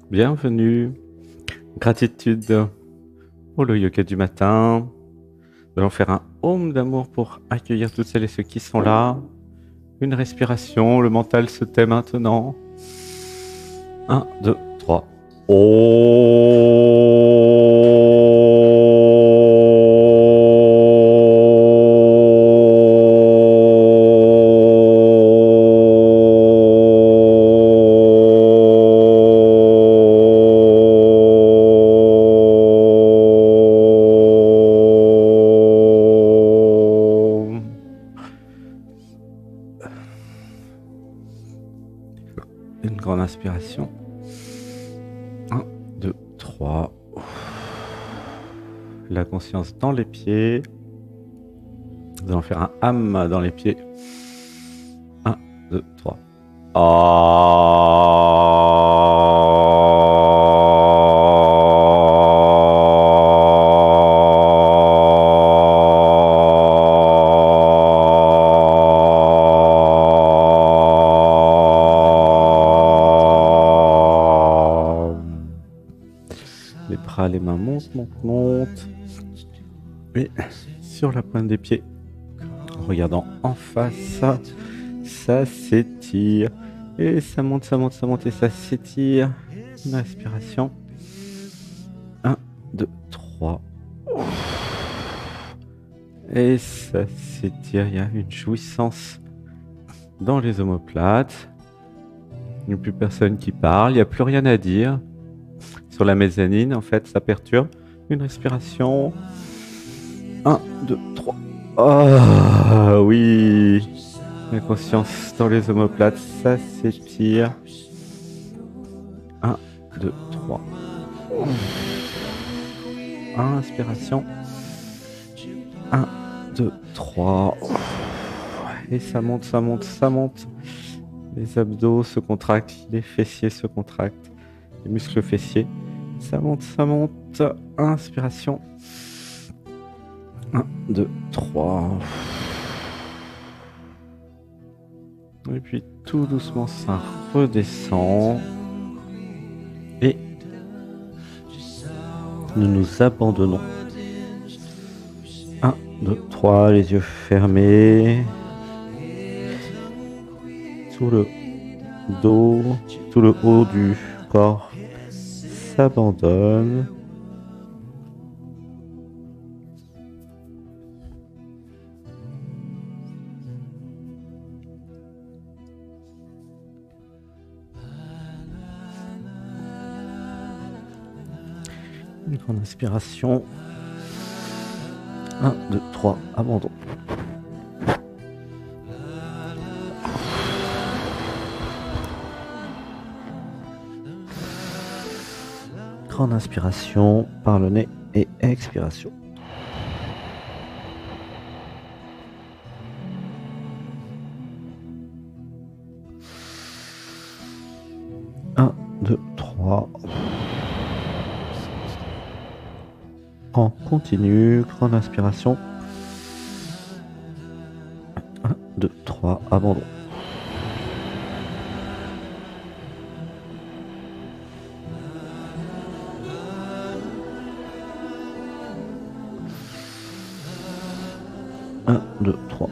Bienvenue, gratitude pour le yoga du matin. Nous allons faire un home d'amour pour accueillir toutes celles et ceux qui sont là. Une respiration, le mental se tait maintenant. 1, 2, 3. Une grande inspiration. 1, 2, 3. La conscience dans les pieds. Nous allons faire un ham dans les pieds. 1, 2, 3. Les bras, les mains montent, montent, montent. Et sur la pointe des pieds, en regardant en face, ça s'étire. Et ça monte, ça monte, ça monte et ça s'étire. Une respiration. 1, 2, 3. Et ça s'étire. Il y a une jouissance dans les omoplates. Il n'y a plus personne qui parle. Il n'y a plus rien à dire. Sur la mezzanine, en fait, ça perturbe. Une respiration. 1, 2, 3. Ah oui. La conscience dans les omoplates, ça s'étire. 1, 2, 3. Inspiration. 1, 2, 3. Et ça monte, ça monte, ça monte. Les abdos se contractent, les fessiers se contractent, les muscles fessiers. Ça monte, ça monte. Inspiration. 1, 2, 3. Et puis tout doucement, ça redescend. Et nous nous abandonnons. 1, 2, 3, les yeux fermés. Tout le dos, tout le haut du corps s'abandonne. Une grande inspiration. 1, 2, 3, abandon. Grande inspiration par le nez et expiration. 1, 2, 3. On continue, grande inspiration. 1, 2, 3, abandon. 1, 2, 3.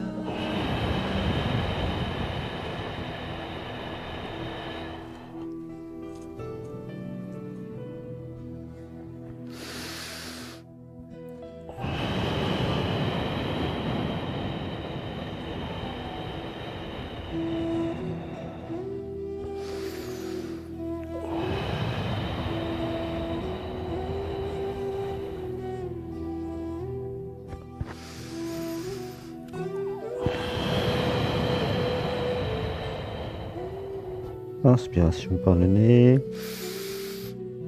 Inspiration par le nez.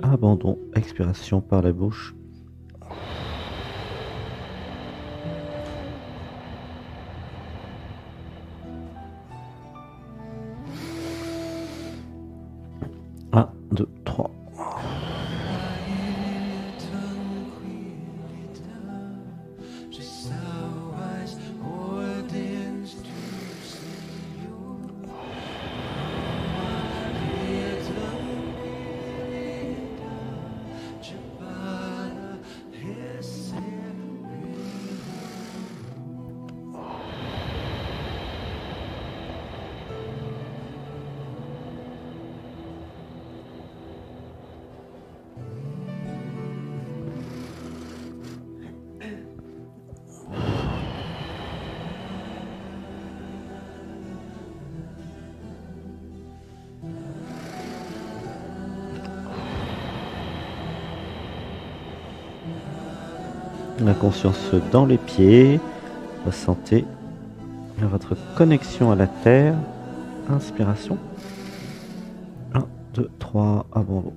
Abandon, expiration par la bouche. Un, deux, trois. La conscience dans les pieds. Ressentez votre connexion à la terre. Inspiration. 1, 2, 3, abandon.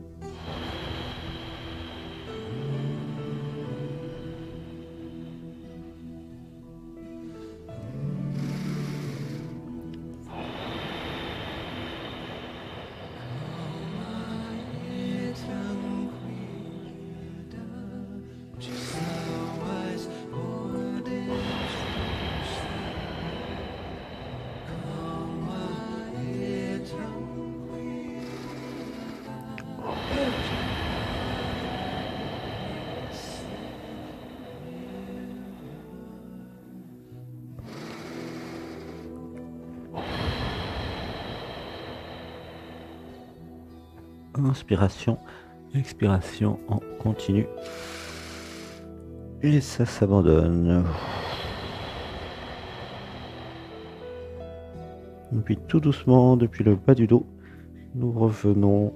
Inspiration, expiration en continu. Et ça s'abandonne. Et puis tout doucement, depuis le bas du dos, nous revenons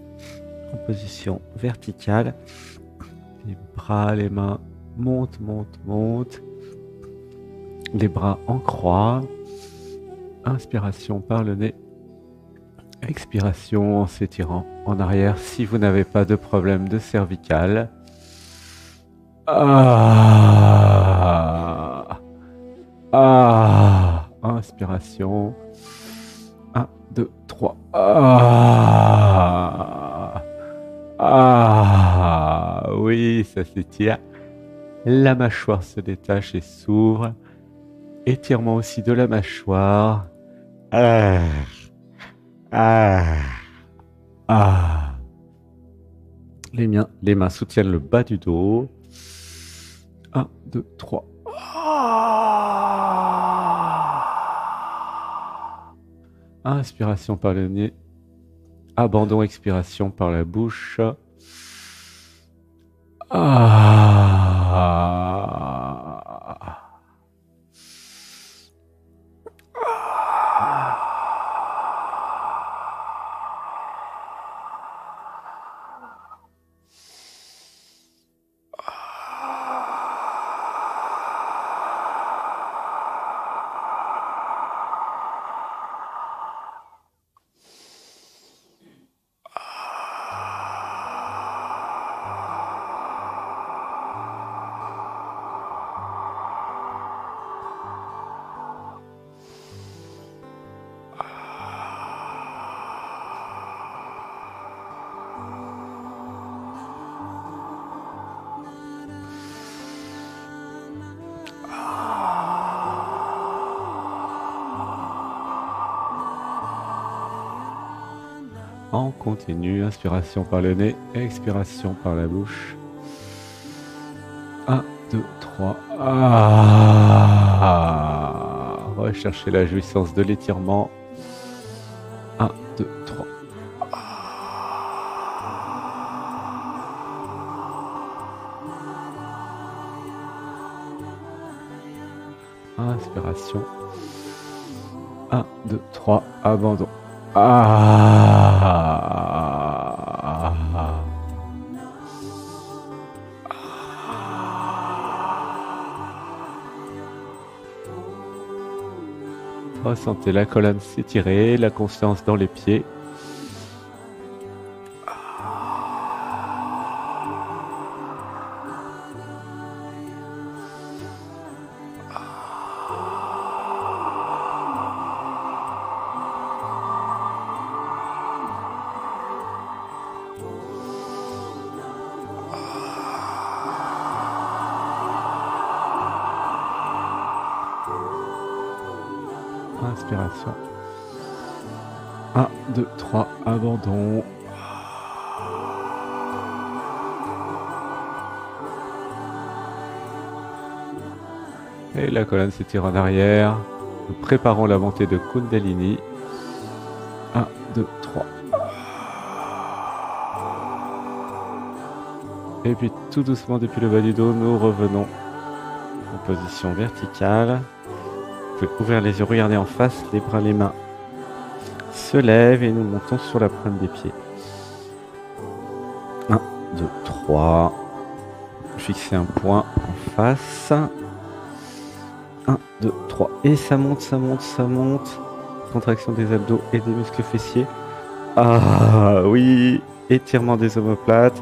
en position verticale. Les bras, les mains montent, montent, montent. Les bras en croix. Inspiration par le nez. Expiration en s'étirant en arrière si vous n'avez pas de problème de cervicale. Inspiration. 1, 2, 3. Oui, ça s'étire. La mâchoire se détache et s'ouvre. Étirement aussi de la mâchoire. Les mains soutiennent le bas du dos. 1, 2, 3. Inspiration par le nez. Abandon, expiration par la bouche. On continue, inspiration par le nez, expiration par la bouche. 1, 2, 3. Recherchez la jouissance de l'étirement. 1, 2, 3. Inspiration. 1, 2, 3. Abandon. Ressentez la colonne s'étirer, la conscience dans les pieds. Inspiration. 1, 2, 3, abandon. Et la colonne s'étire en arrière. Nous préparons la montée de Kundalini. 1, 2, 3. Et puis tout doucement depuis le bas du dos, nous revenons en position verticale. Vous pouvez ouvrir les yeux, regarder en face, les bras, les mains se lèvent et nous montons sur la pointe des pieds. 1, 2, 3. Fixez un point en face. 1, 2, 3. Et ça monte, ça monte, ça monte. Contraction des abdos et des muscles fessiers. Ah oui, étirement des omoplates.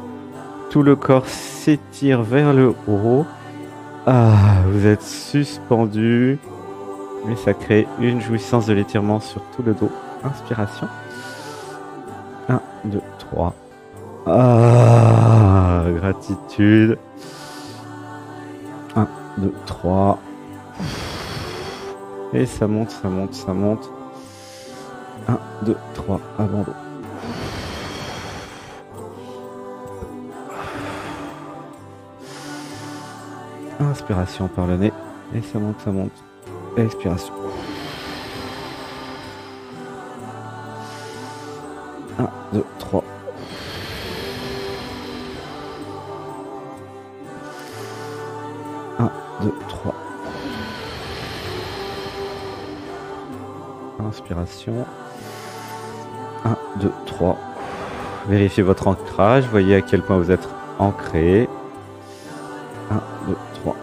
Tout le corps s'étire vers le haut. Ah, vous êtes suspendu. Et ça crée une jouissance de l'étirement sur tout le dos. Inspiration. 1, 2, 3. Ah, gratitude. 1, 2, 3. Et ça monte, ça monte, ça monte. 1, 2, 3, abandon. Inspiration par le nez. Et ça monte, ça monte. Expiration. 1, 2, 3. 1, 2, 3. Inspiration. 1, 2, 3. Vérifiez votre ancrage. Voyez à quel point vous êtes ancré. 1, 2, 3.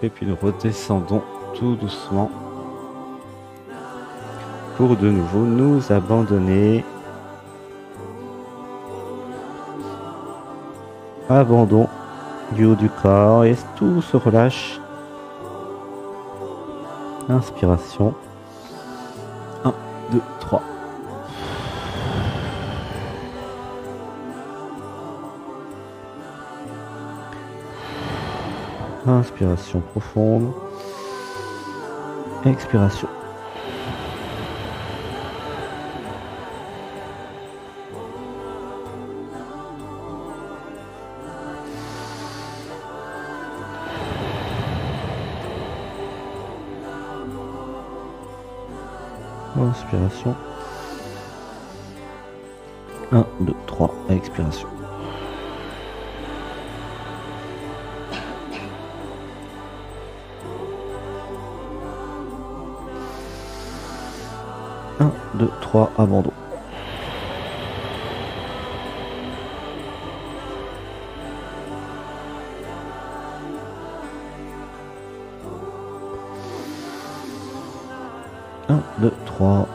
Et puis nous redescendons tout doucement pour de nouveau nous abandonner. Abandon du haut du corps et tout se relâche. Inspiration. 1, 2, 3. Inspiration profonde. Expiration. Inspiration. 1, 2, 3. Expiration. Un, 2, 3, abandon. Un, 2, 3.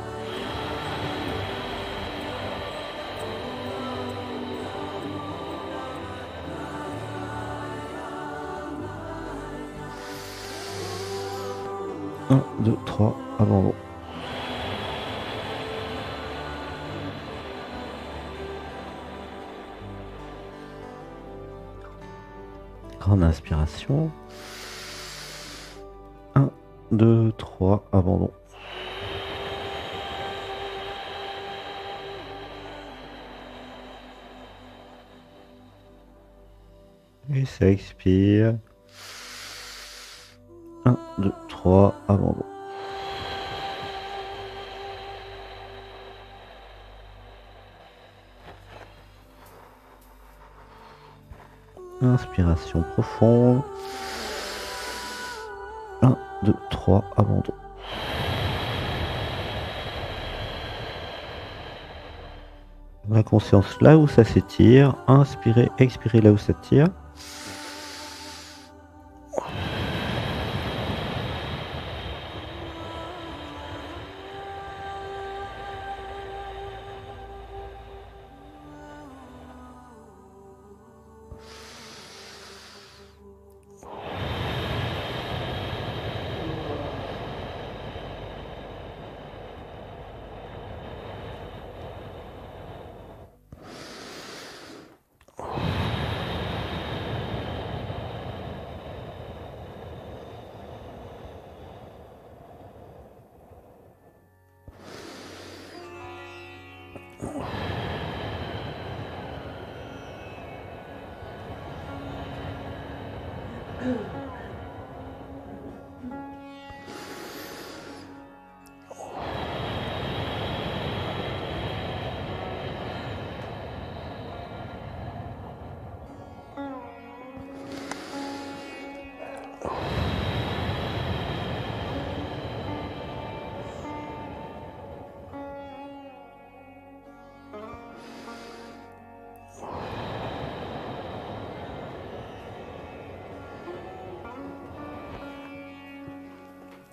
Un, 2, 3, abandon. Grande inspiration. 1, 2, 3, abandon. Et ça expire. 1, 2, 3, abandon. Inspiration profonde. 1, 2, 3, abandon. La conscience là où ça s'étire. Inspirez, expirez là où ça tire.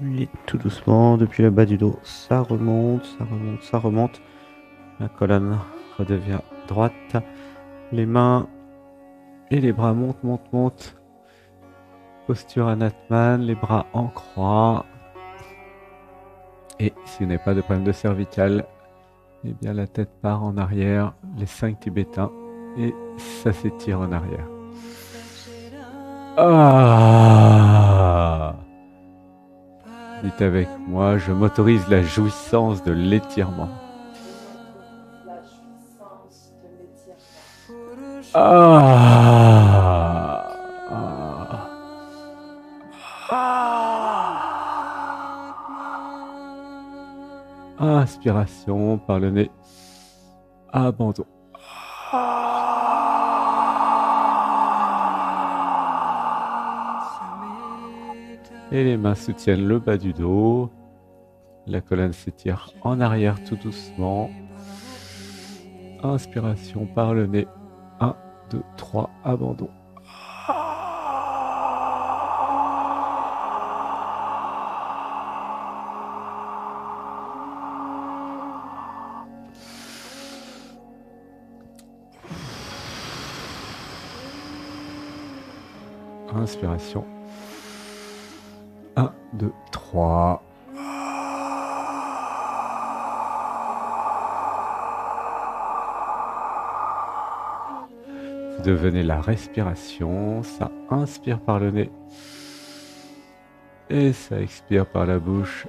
Et tout doucement, depuis le bas du dos, ça remonte, ça remonte, ça remonte. La colonne redevient droite. Les mains et les bras montent, montent, montent. Posture Anatman, les bras en croix. Et si vous n'avez pas de problème de cervicale, eh bien la tête part en arrière, les 5 tibétains, et ça s'étire en arrière. Ah! Dites avec moi, je m'autorise la jouissance de l'étirement. Ah! Ah! Ah! Inspiration par le nez. Abandon. Et les mains soutiennent le bas du dos. La colonne s'étire en arrière tout doucement. Inspiration par le nez. 1, 2, 3, abandon. Inspiration. 1, 2, 3. Vous devenez la respiration. Ça inspire par le nez. Et ça expire par la bouche.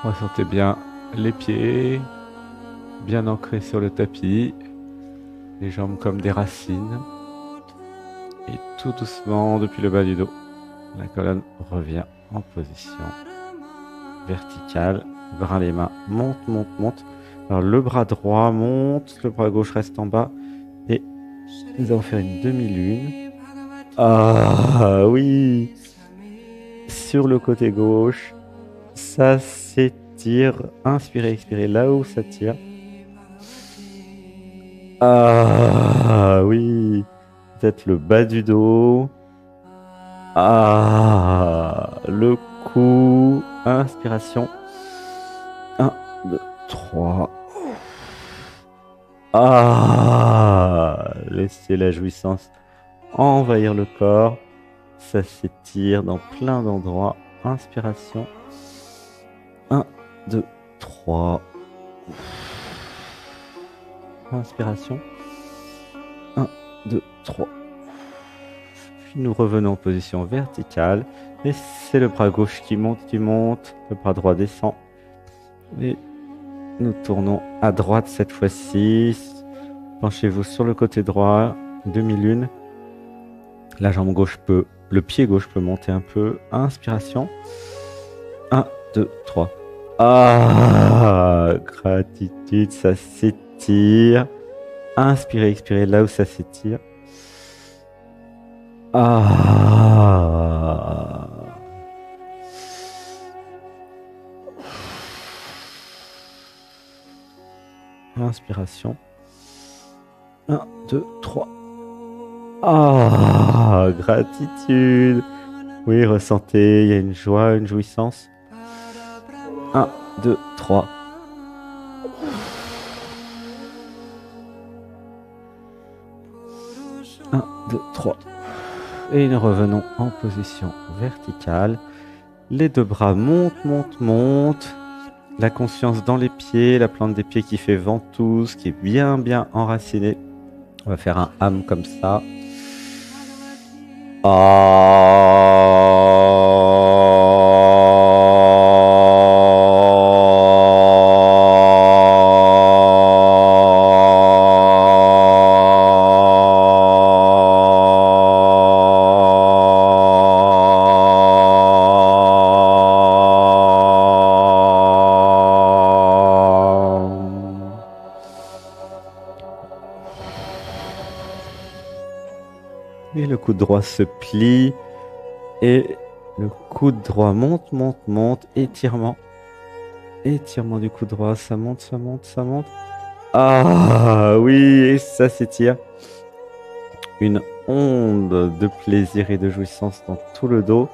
Ressentez bien les pieds, bien ancrés sur le tapis, les jambes comme des racines. Et tout doucement, depuis le bas du dos, la colonne revient en position verticale. Bras, les mains montent, montent, montent. Alors le bras droit monte, le bras gauche reste en bas. Et nous allons faire une demi-lune. Ah oui! Sur le côté gauche, ça s'étire. Inspirez, expirez là où ça tire. Ah oui! Peut-être le bas du dos. Ah, le cou. Inspiration. 1, 2, 3. Ah, laissez la jouissance envahir le corps. Ça s'étire dans plein d'endroits. Inspiration. 1, 2, 3. Inspiration. 1, 2, 3. Puis nous revenons en position verticale. Et c'est le bras gauche qui monte, le bras droit descend. Et nous tournons à droite cette fois-ci. Penchez-vous sur le côté droit, demi-lune. La jambe gauche le pied gauche peut monter un peu. Inspiration. 1, 2, 3. Ah, gratitude, ça s'étire. s'étire. Inspirez, expirez là où ça s'étire. Ah. Inspiration. 1, 2, 3. Ah, gratitude. Oui, ressentez, il y a une joie, une jouissance. 1, 2, 3. 1, 2, 3. Et nous revenons en position verticale. Les deux bras montent, montent, montent. La conscience dans les pieds, la plante des pieds qui fait ventouse, qui est bien, bien enracinée. On va faire un âme comme ça. Et le coude droit se plie. Et le coude droit monte, monte, monte. Étirement. Étirement du coude droit. Ça monte, ça monte, ça monte. Ah oui, et ça s'étire. Une onde de plaisir et de jouissance dans tout le dos.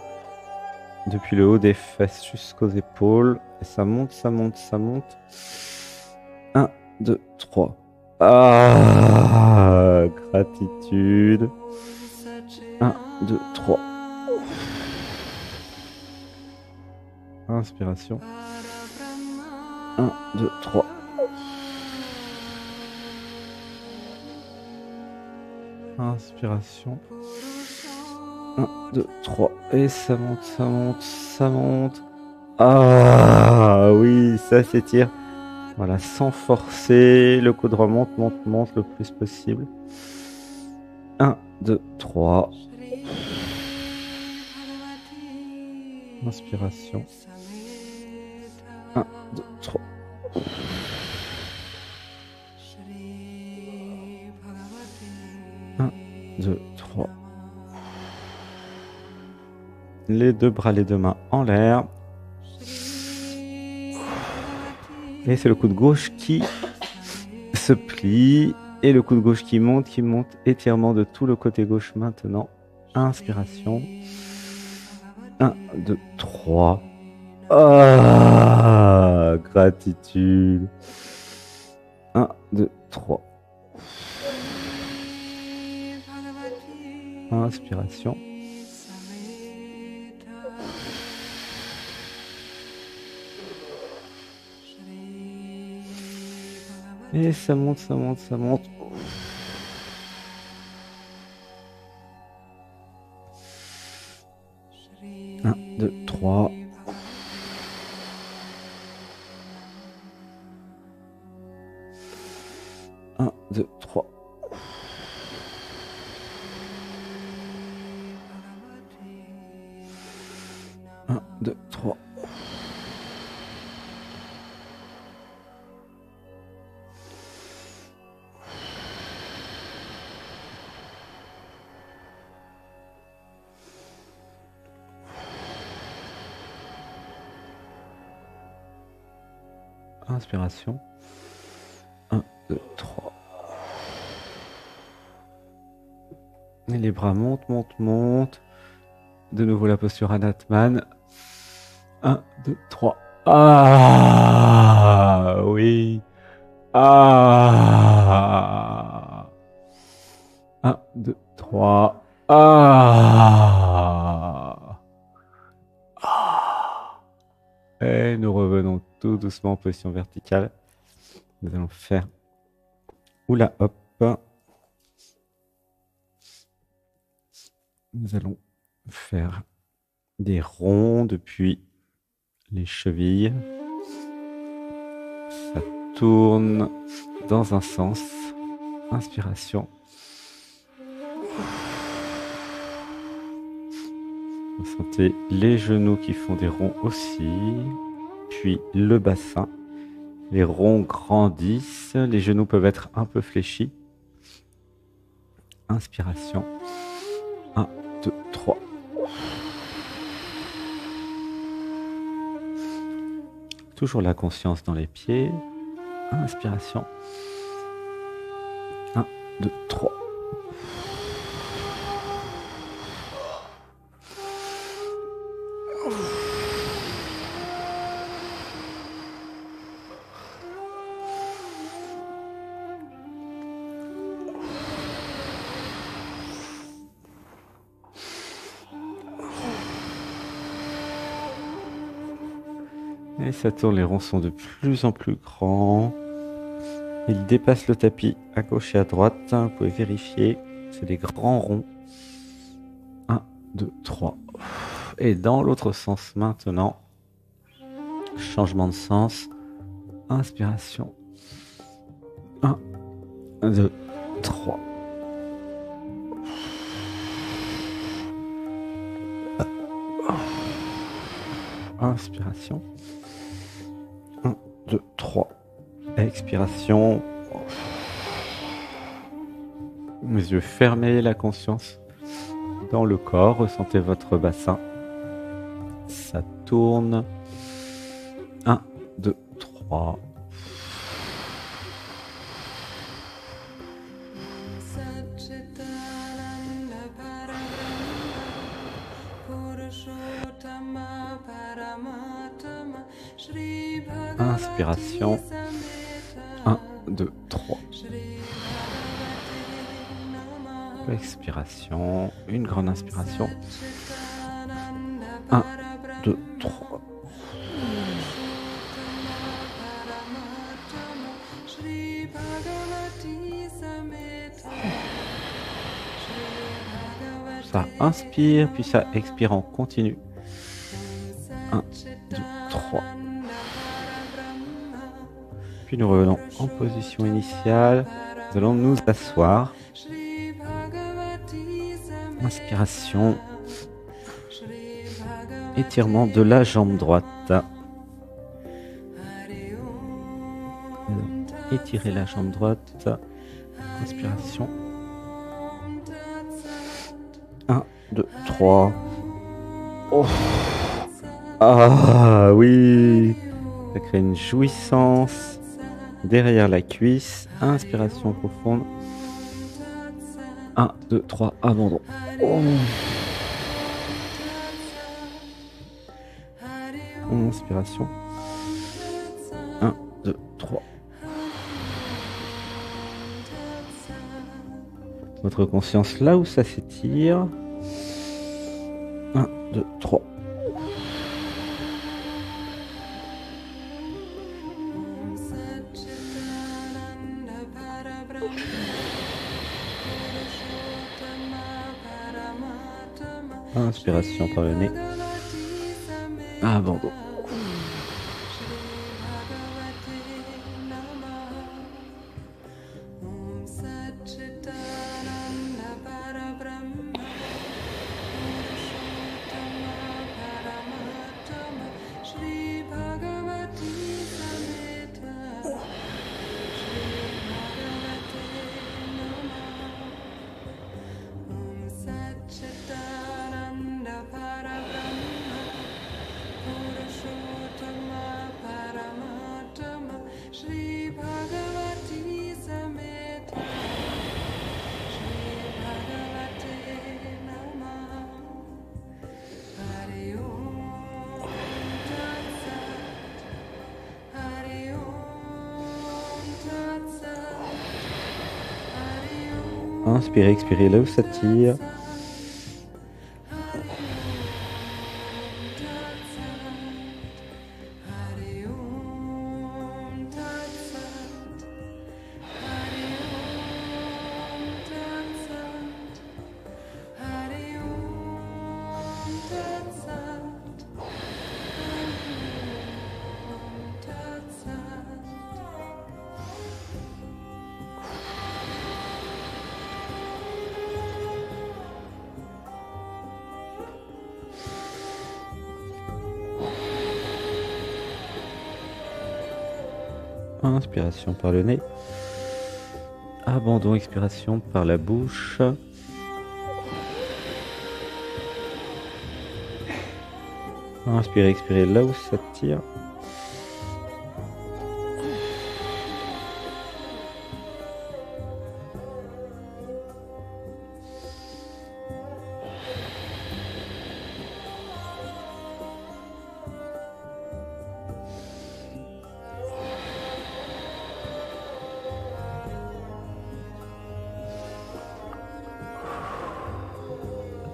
Depuis le haut des fesses jusqu'aux épaules. Et ça monte, ça monte, ça monte. 1, 2, 3. Ah, gratitude. 1, 2, 3. Inspiration. 1, 2, 3. Inspiration. 1, 2, 3. Et ça monte, ça monte, ça monte. Ah oui, ça s'étire. Voilà, sans forcer. Le coude remonte, monte, monte le plus possible. 1, 2, 3. Inspiration. 1, 2, 3. Un, 2, 3. Les deux bras, les deux mains en l'air. Et c'est le coude gauche qui se plie. Et le coude gauche qui monte, étirement de tout le côté gauche maintenant. Inspiration. 1, 2, 3. Ah, gratitude. 1, 2, 3. Inspiration. Et ça monte, ça monte, ça monte. Un, deux, trois. Un, deux, trois. Un, deux, trois. Inspiration. 1, 2, 3. Et les bras montent, montent, montent. De nouveau la posture Anatman. 1, 2, 3. Ah oui. Ah. 1, 2, 3. Ah. Ah. Et nous revenons tout doucement en position verticale. Nous allons faire oula hop. Nous allons faire des ronds depuis les chevilles. Ça tourne dans un sens. Inspiration. Vous sentez les genoux qui font des ronds aussi. Puis le bassin. Les ronds grandissent, les genoux peuvent être un peu fléchis. Inspiration. 1, 2, 3. Toujours la conscience dans les pieds. Inspiration. 1, 2, 3. Et ça tourne, les ronds sont de plus en plus grands. Ils dépassent le tapis à gauche et à droite. Vous pouvez vérifier. C'est des grands ronds. 1, 2, 3. Et dans l'autre sens maintenant. Changement de sens. Inspiration. 1, 2, 3. Inspiration. 1, 2, 3. Expiration. Les yeux fermés, la conscience dans le corps. Ressentez votre bassin. Ça tourne. 1, 2, 3. Inspiration. 1, 2, 3. Expiration. Une grande inspiration. 1, 2, 3. Ça inspire, puis ça expire en continu. 1, 2, 3. Puis nous revenons en position initiale. Nous allons nous asseoir. Inspiration. Étirement de la jambe droite. Étirez la jambe droite. Inspiration. 1, 2, 3. Oh. Ah oui. Ça crée une jouissance derrière la cuisse. Inspiration profonde. 1, 2, 3, abandon. Oh. Inspiration. 1, 2, 3. Votre conscience là où ça s'étire. 1, 2, 3. Inspiration par le nez. Abandon. Inspirez, expirez là où ça tire. Inspiration par le nez. Abandon, expiration par la bouche. Inspirez, expirez là où ça tire.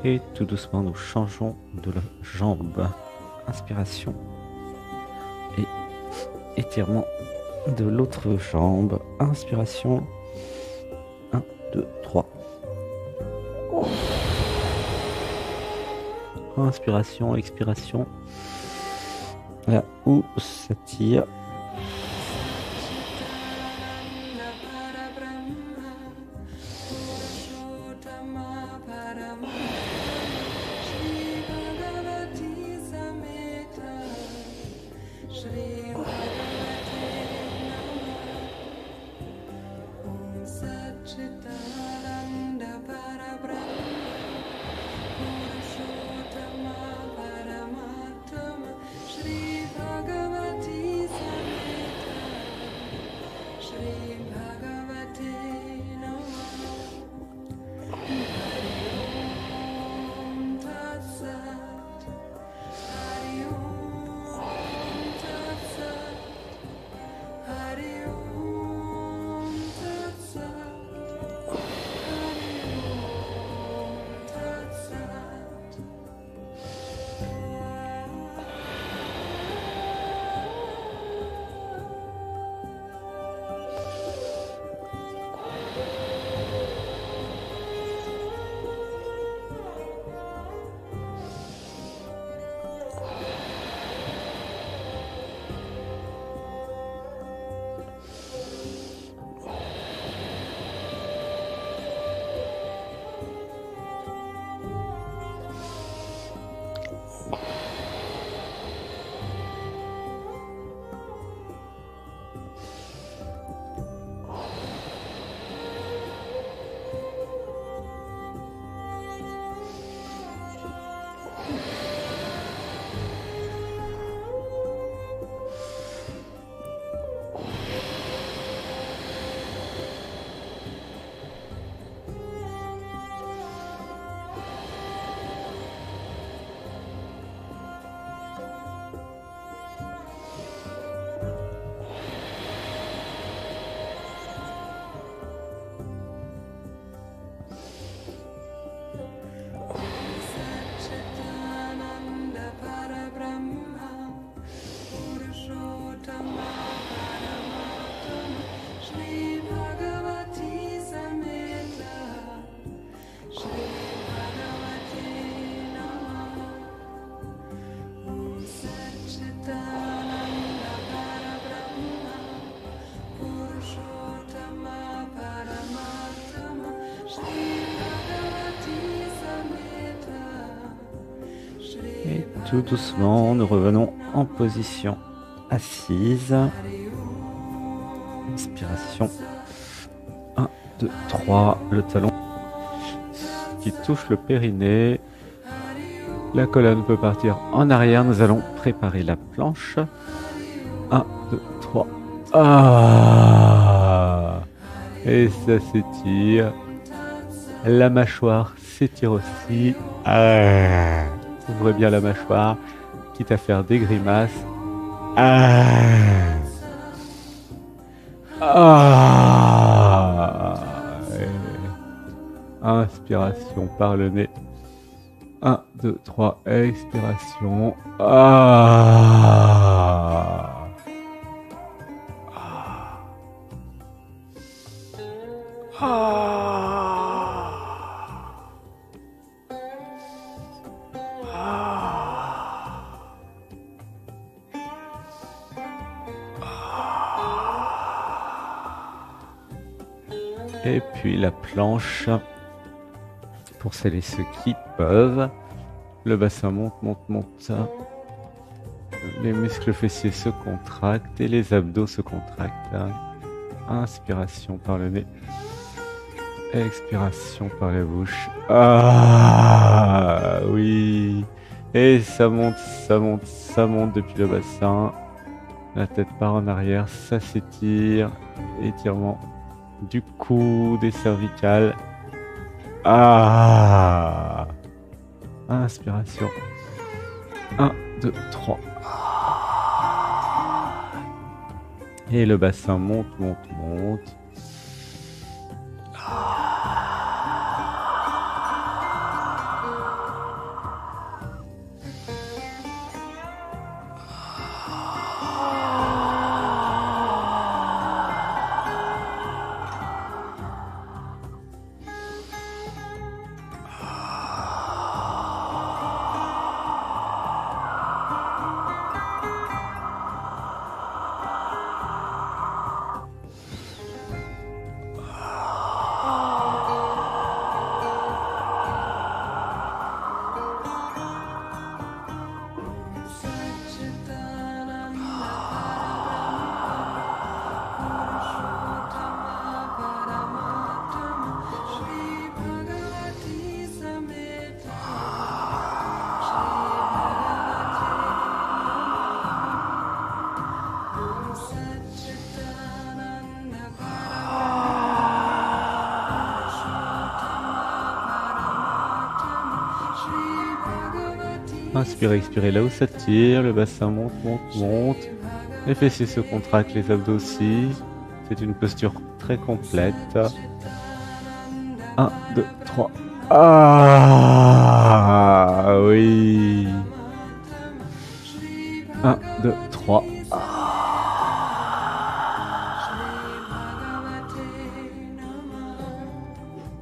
Et tout doucement, nous changeons de la jambe. Inspiration. Et étirement de l'autre jambe. Inspiration. 1, 2, 3. Inspiration, expiration. Là où ça tire. Et tout doucement, nous revenons en position assise. Inspiration. 1, 2, 3. Le talon qui touche le périnée. La colonne peut partir en arrière. Nous allons préparer la planche. 1, 2, 3. Ah! Et ça s'étire. La mâchoire s'étire aussi. Ah! Ouvrez bien la mâchoire, quitte à faire des grimaces. Ah! Ah! Inspiration par le nez. 1, 2, 3, expiration. Ah! Et puis la planche, pour celles et ceux qui peuvent. Le bassin monte, monte, monte. Les muscles fessiers se contractent et les abdos se contractent. Inspiration par le nez. Expiration par la bouche. Ah oui. Et ça monte, ça monte, ça monte depuis le bassin. La tête part en arrière, ça s'étire. Étirement du cou, des cervicales. Ah. Inspiration. 1, 2, 3. Et le bassin monte, monte, monte. Inspirez, expirez là où ça tire, le bassin monte, monte, monte. Les fessiers se contractent, les abdos aussi. C'est une posture très complète. 1, 2, 3. Ah oui. 1, 2, 3.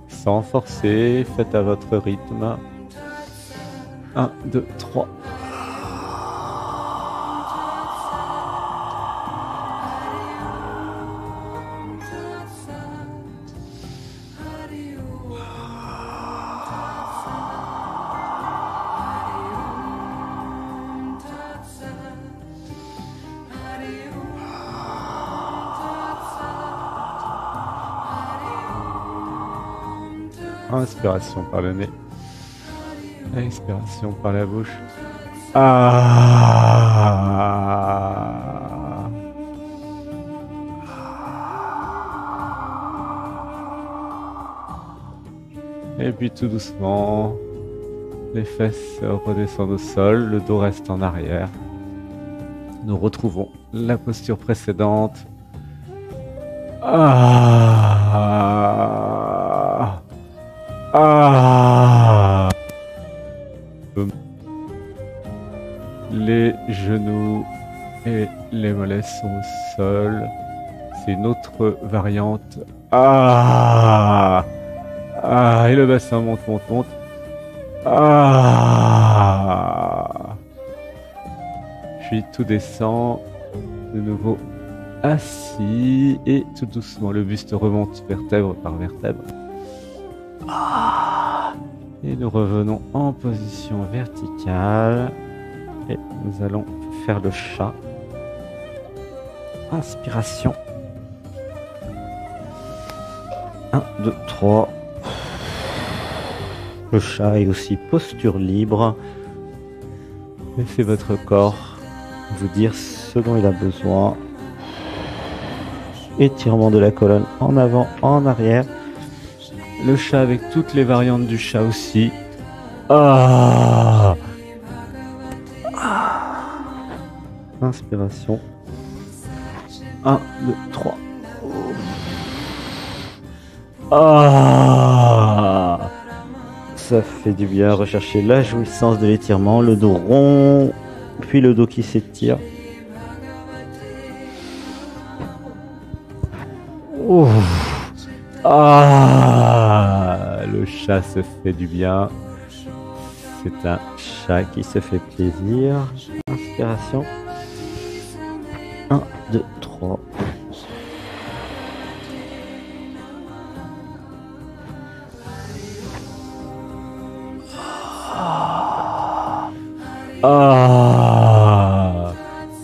Sans forcer, faites à votre rythme. 1, 2, 3. Inspiration par le nez. Expiration par la bouche. Ah. Et puis tout doucement, les fesses redescendent au sol, le dos reste en arrière. Nous retrouvons la posture précédente. Ah. Ah. Les genoux et les mollets sont au sol. C'est une autre variante. Ah. Ah. Et le bassin monte, monte, monte. Ah. Puis tout descend. De nouveau assis. Et tout doucement, le buste remonte vertèbre par vertèbre. Ah. Et nous revenons en position verticale. Et nous allons faire le chat. Inspiration. 1, 2, 3. Le chat est aussi posture libre. Laissez votre corps vous dire ce dont il a besoin. Étirement de la colonne en avant, en arrière. Le chat avec toutes les variantes du chat aussi. Ah. Inspiration. 1, 2, 3. Ah. Ça fait du bien. Recherchez la jouissance de l'étirement. Le dos rond, puis le dos qui s'étire. Oh. Ah. Le chat se fait du bien. C'est un chat qui se fait plaisir. Inspiration. 1, 2, 3. Ah.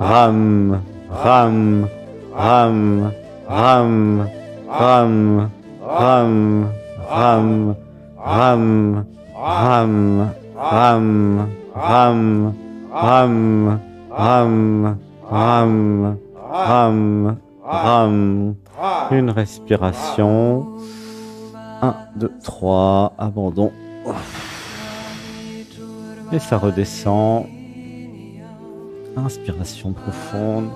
Ram, Ram, Ram, Ram, Ram, Ram, Ram, Ram, Ram, Ram, Ram, Ram, Ram, Ram, Ram, Ram. Une respiration. 1, 2, 3, abandon. Et ça redescend. Inspiration profonde.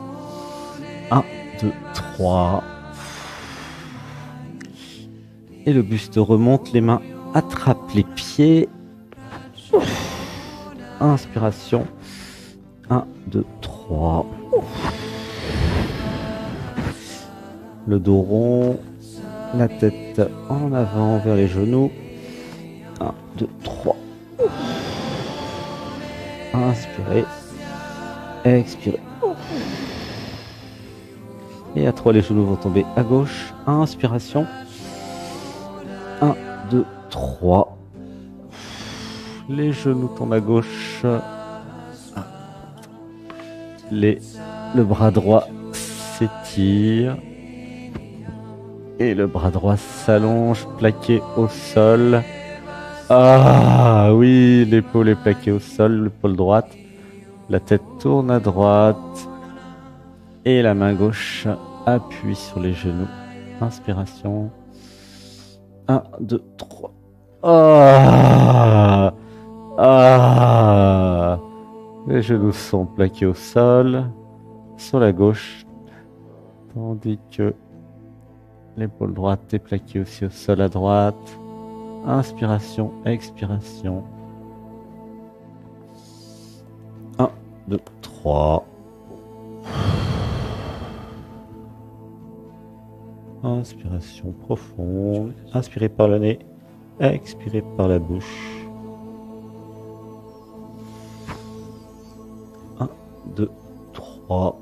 1, 2, 3. Et le buste remonte, les mains attrapent les pieds. Inspiration. 1, 2, 3. Le dos rond. La tête en avant vers les genoux. 1, 2, 3. Inspirez. Expirez. Et à 3, les genoux vont tomber à gauche. Inspiration. 1, 2, 3. Les genoux tombent à gauche. Le bras droit s'étire. Et le bras droit s'allonge, plaqué au sol. Ah oui, l'épaule est plaquée au sol, l'épaule droite. La tête tourne à droite. Et la main gauche appuie sur les genoux. Inspiration. 1, 2, 3. Ah, ah. Les genoux sont plaqués au sol, sur la gauche. Tandis que l'épaule droite est plaquée aussi au sol à droite. Inspiration, expiration. 1, 2, 3. Inspiration profonde. Inspirez par le nez. Expirez par la bouche. 1, 2, 3.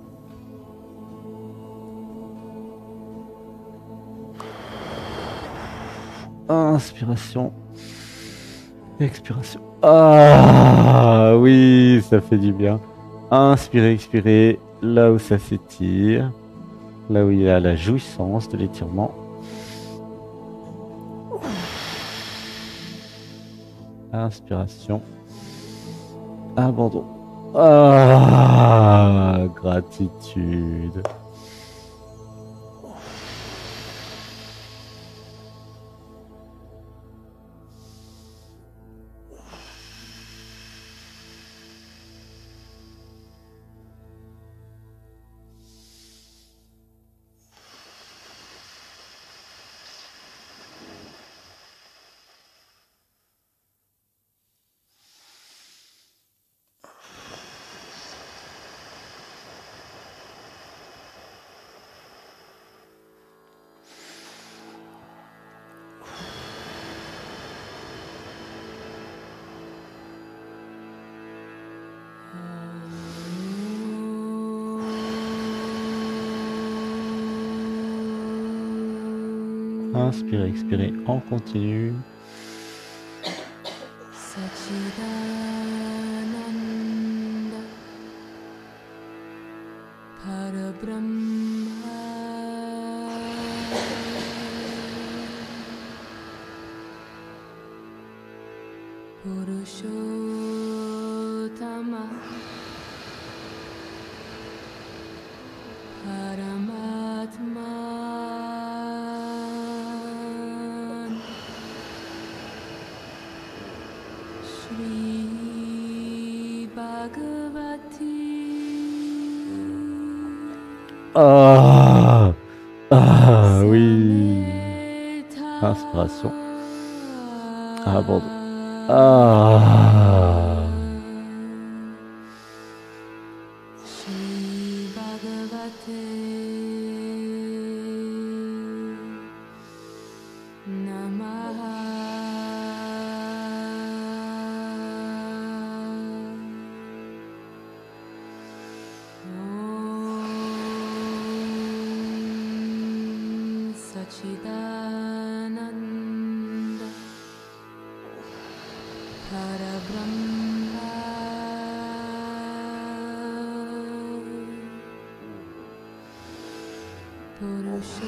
Inspiration. Expiration. Ah oui, ça fait du bien. Inspirez, expirez, là où ça s'étire. Là où il y a la jouissance de l'étirement. Inspiration. Abandon. Ah, gratitude. Inspirez, expirez en continu. Sachidananda Parabrahma Purushottama Paramatma Shri Bhagavati. Ah, ah oui. Inspiration. Abandon. Ah. Shri Bhagavate Namaha. Om Sachidananda Parabrahma Purushottama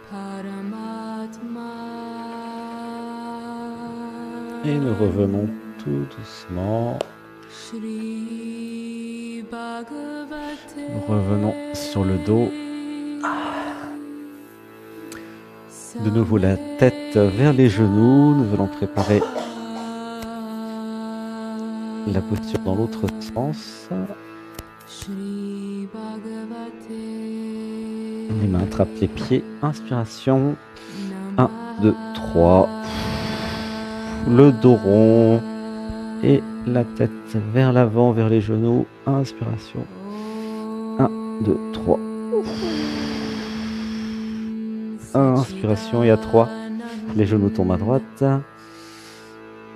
Paramatma. Et nous revenons tout doucement. Shri Bhagavate. Nous revenons sur le dos. De nouveau la tête vers les genoux. Nous allons préparer la posture dans l'autre sens. Shri Bhagavate. Les mains attrapent les pieds. Inspiration. 1, 2, 3. Le dos rond. Et la tête vers l'avant, vers les genoux. Inspiration. 1, 2, 3. Inspiration et à 3. Les genoux tombent à droite.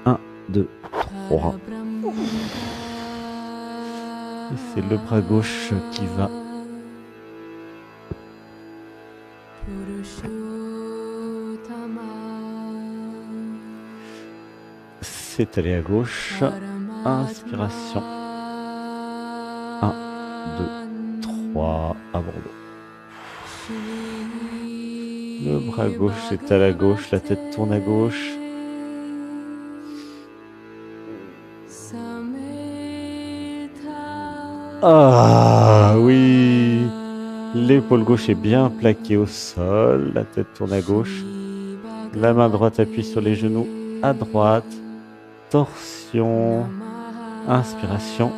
1, 2, 3. Et c'est le bras gauche qui va. S'étaler à gauche. Inspiration. 1, 2, 3. Abandon. Le bras gauche est à la gauche, la tête tourne à gauche. Ah oui, l'épaule gauche est bien plaquée au sol, la tête tourne à gauche. La main droite appuie sur les genoux à droite. Torsion. Inspiration.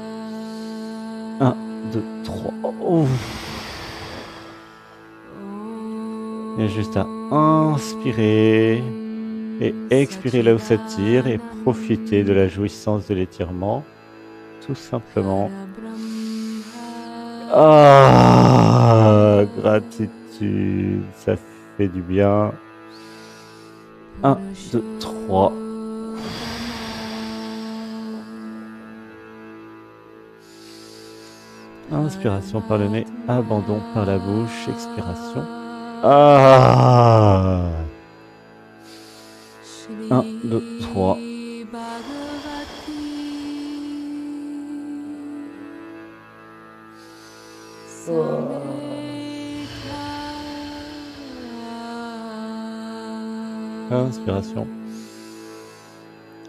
1, 2, 3. Il y a juste à inspirer et expirer là où ça tire et profiter de la jouissance de l'étirement. Tout simplement. Ah, gratitude, ça fait du bien. 1, 2, 3. Inspiration par le nez, abandon par la bouche, expiration. Ah. 1, 2, 3. Inspiration.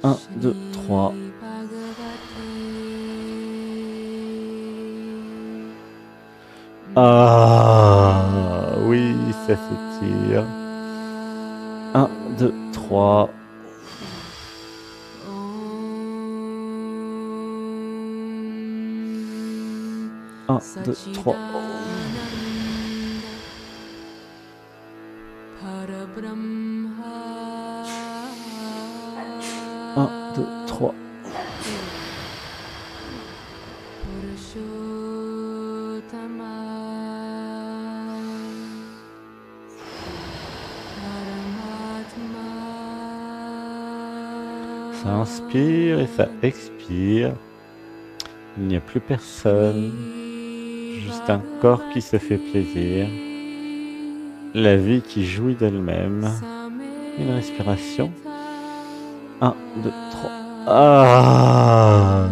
1, 2, 3. Ah oui, ça s'étire. 1, 2, 3. 1, 2, 3. 1, 2, 3. Ça inspire et ça expire. Il n'y a plus personne. Juste un corps qui se fait plaisir. La vie qui jouit d'elle-même. Une respiration. 1, 2, 3. Ah,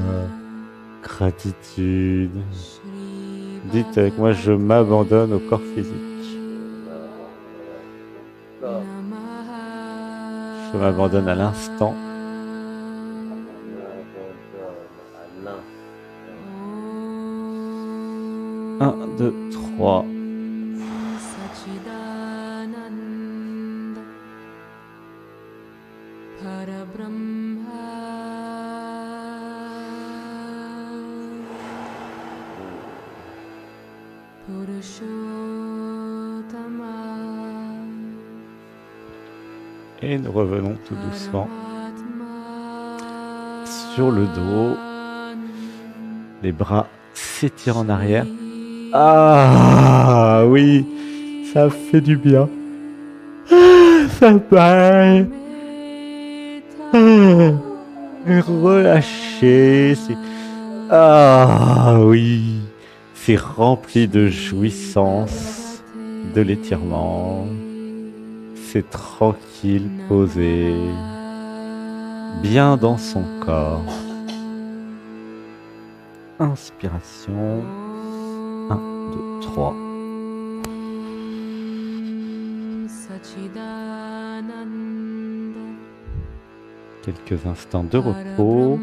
gratitude. Dites avec moi, je m'abandonne au corps physique. Je m'abandonne à l'instant. 1, 2, 3. Et nous revenons tout doucement sur le dos. Les bras s'étirent en arrière. Ah oui, ça fait du bien. Ça paraît. Relâcher. Ah oui, c'est rempli de jouissance, de l'étirement. C'est tranquille, posé, bien dans son corps. Inspiration. 1, 2, 3. Quelques instants de repos.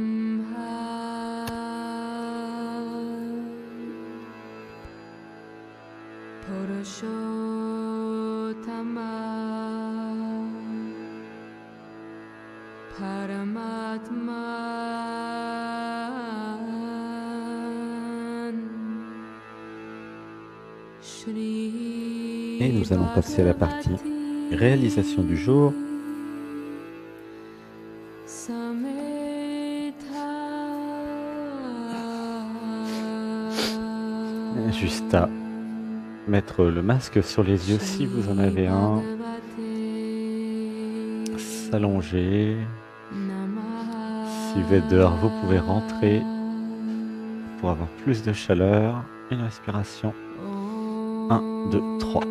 Et nous allons passer à la partie réalisation du jour. Juste à mettre le masque sur les yeux si vous en avez un. S'allonger. Si vous êtes dehors, vous pouvez rentrer pour avoir plus de chaleur. Une respiration. 1, 2, 3.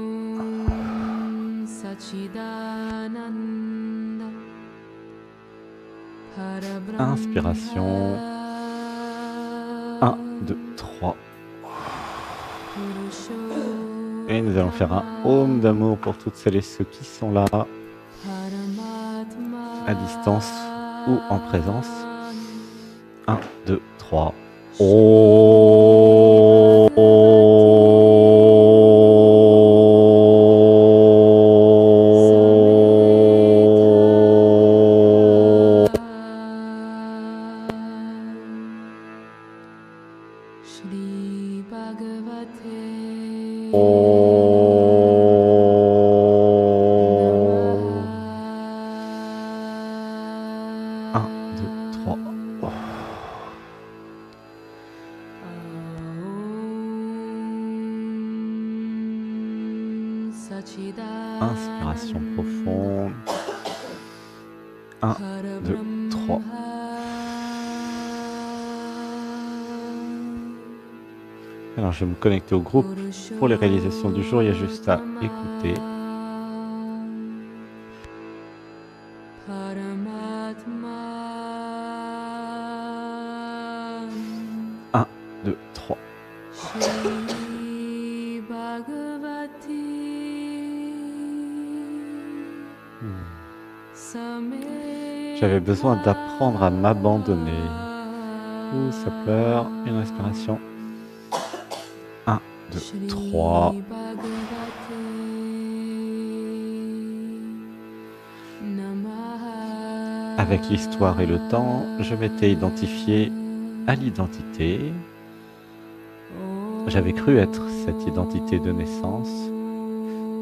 Inspiration. 1, 2, 3. Et nous allons faire un Om d'amour pour toutes celles et ceux qui sont là, à distance ou en présence. 1, 2, 3. Inspiration profonde. 1, 2, 3. Alors je vais me connecter au groupe. Pour les réalisations du jour, il y a juste à écouter. 1, 2, 3. J'avais besoin d'apprendre à m'abandonner. Ouh, ça pleure. Une respiration. 1, 2, 3. Avec l'histoire et le temps, je m'étais identifié à l'identité. J'avais cru être cette identité de naissance.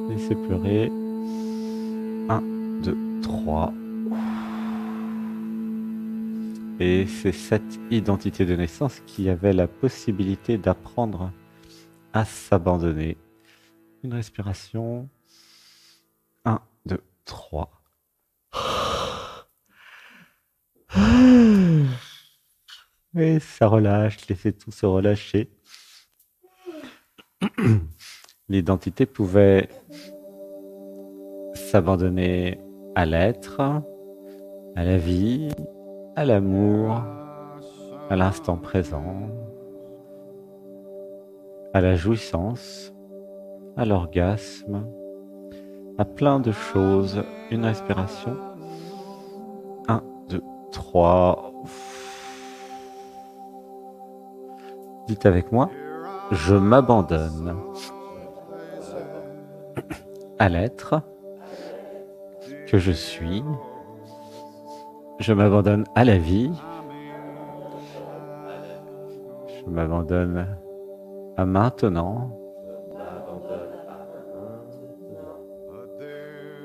Laissez pleurer. 1, 2, 3. Et c'est cette identité de naissance qui avait la possibilité d'apprendre à s'abandonner. Une respiration. 1, 2, 3. Et ça relâche, laissez tout se relâcher. L'identité pouvait s'abandonner à l'être, à la vie, à l'amour, à l'instant présent, à la jouissance, à l'orgasme, à plein de choses. Une respiration. 1, 2, 3. Dites avec moi, je m'abandonne à l'être que je suis. Je m'abandonne à la vie. Je m'abandonne à maintenant.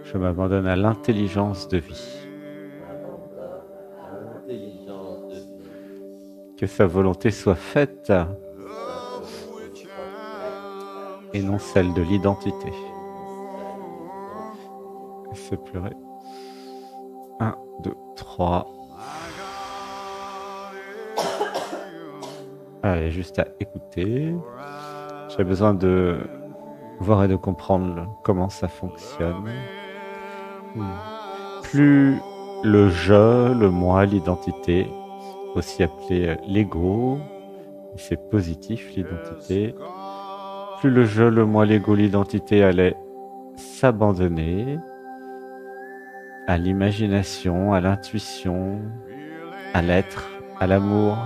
Je m'abandonne à l'intelligence de vie. Que sa volonté soit faite et non celle de l'identité. C'est pleurer. 1, 2, 3. Allez, juste à écouter. J'ai besoin de voir et de comprendre comment ça fonctionne. Plus le je, le moi, l'identité, aussi appelé l'ego, Et c'est positif, l'identité. Plus le je, le moi, l'ego, l'identité allait s'abandonner à l'imagination, à l'intuition, à l'être, à l'amour,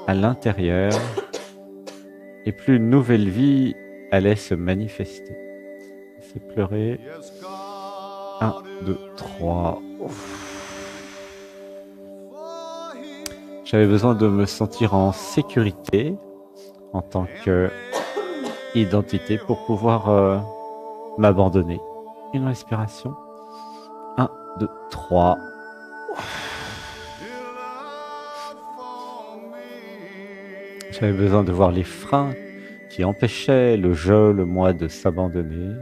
à l'intérieur, et plus une nouvelle vie allait se manifester. C'est pleurer. 1, 2, 3. J'avais besoin de me sentir en sécurité en tant qu'identité pour pouvoir m'abandonner. Une respiration. 1, 2, 3. J'avais besoin de voir les freins qui empêchaient le je, le moi de s'abandonner.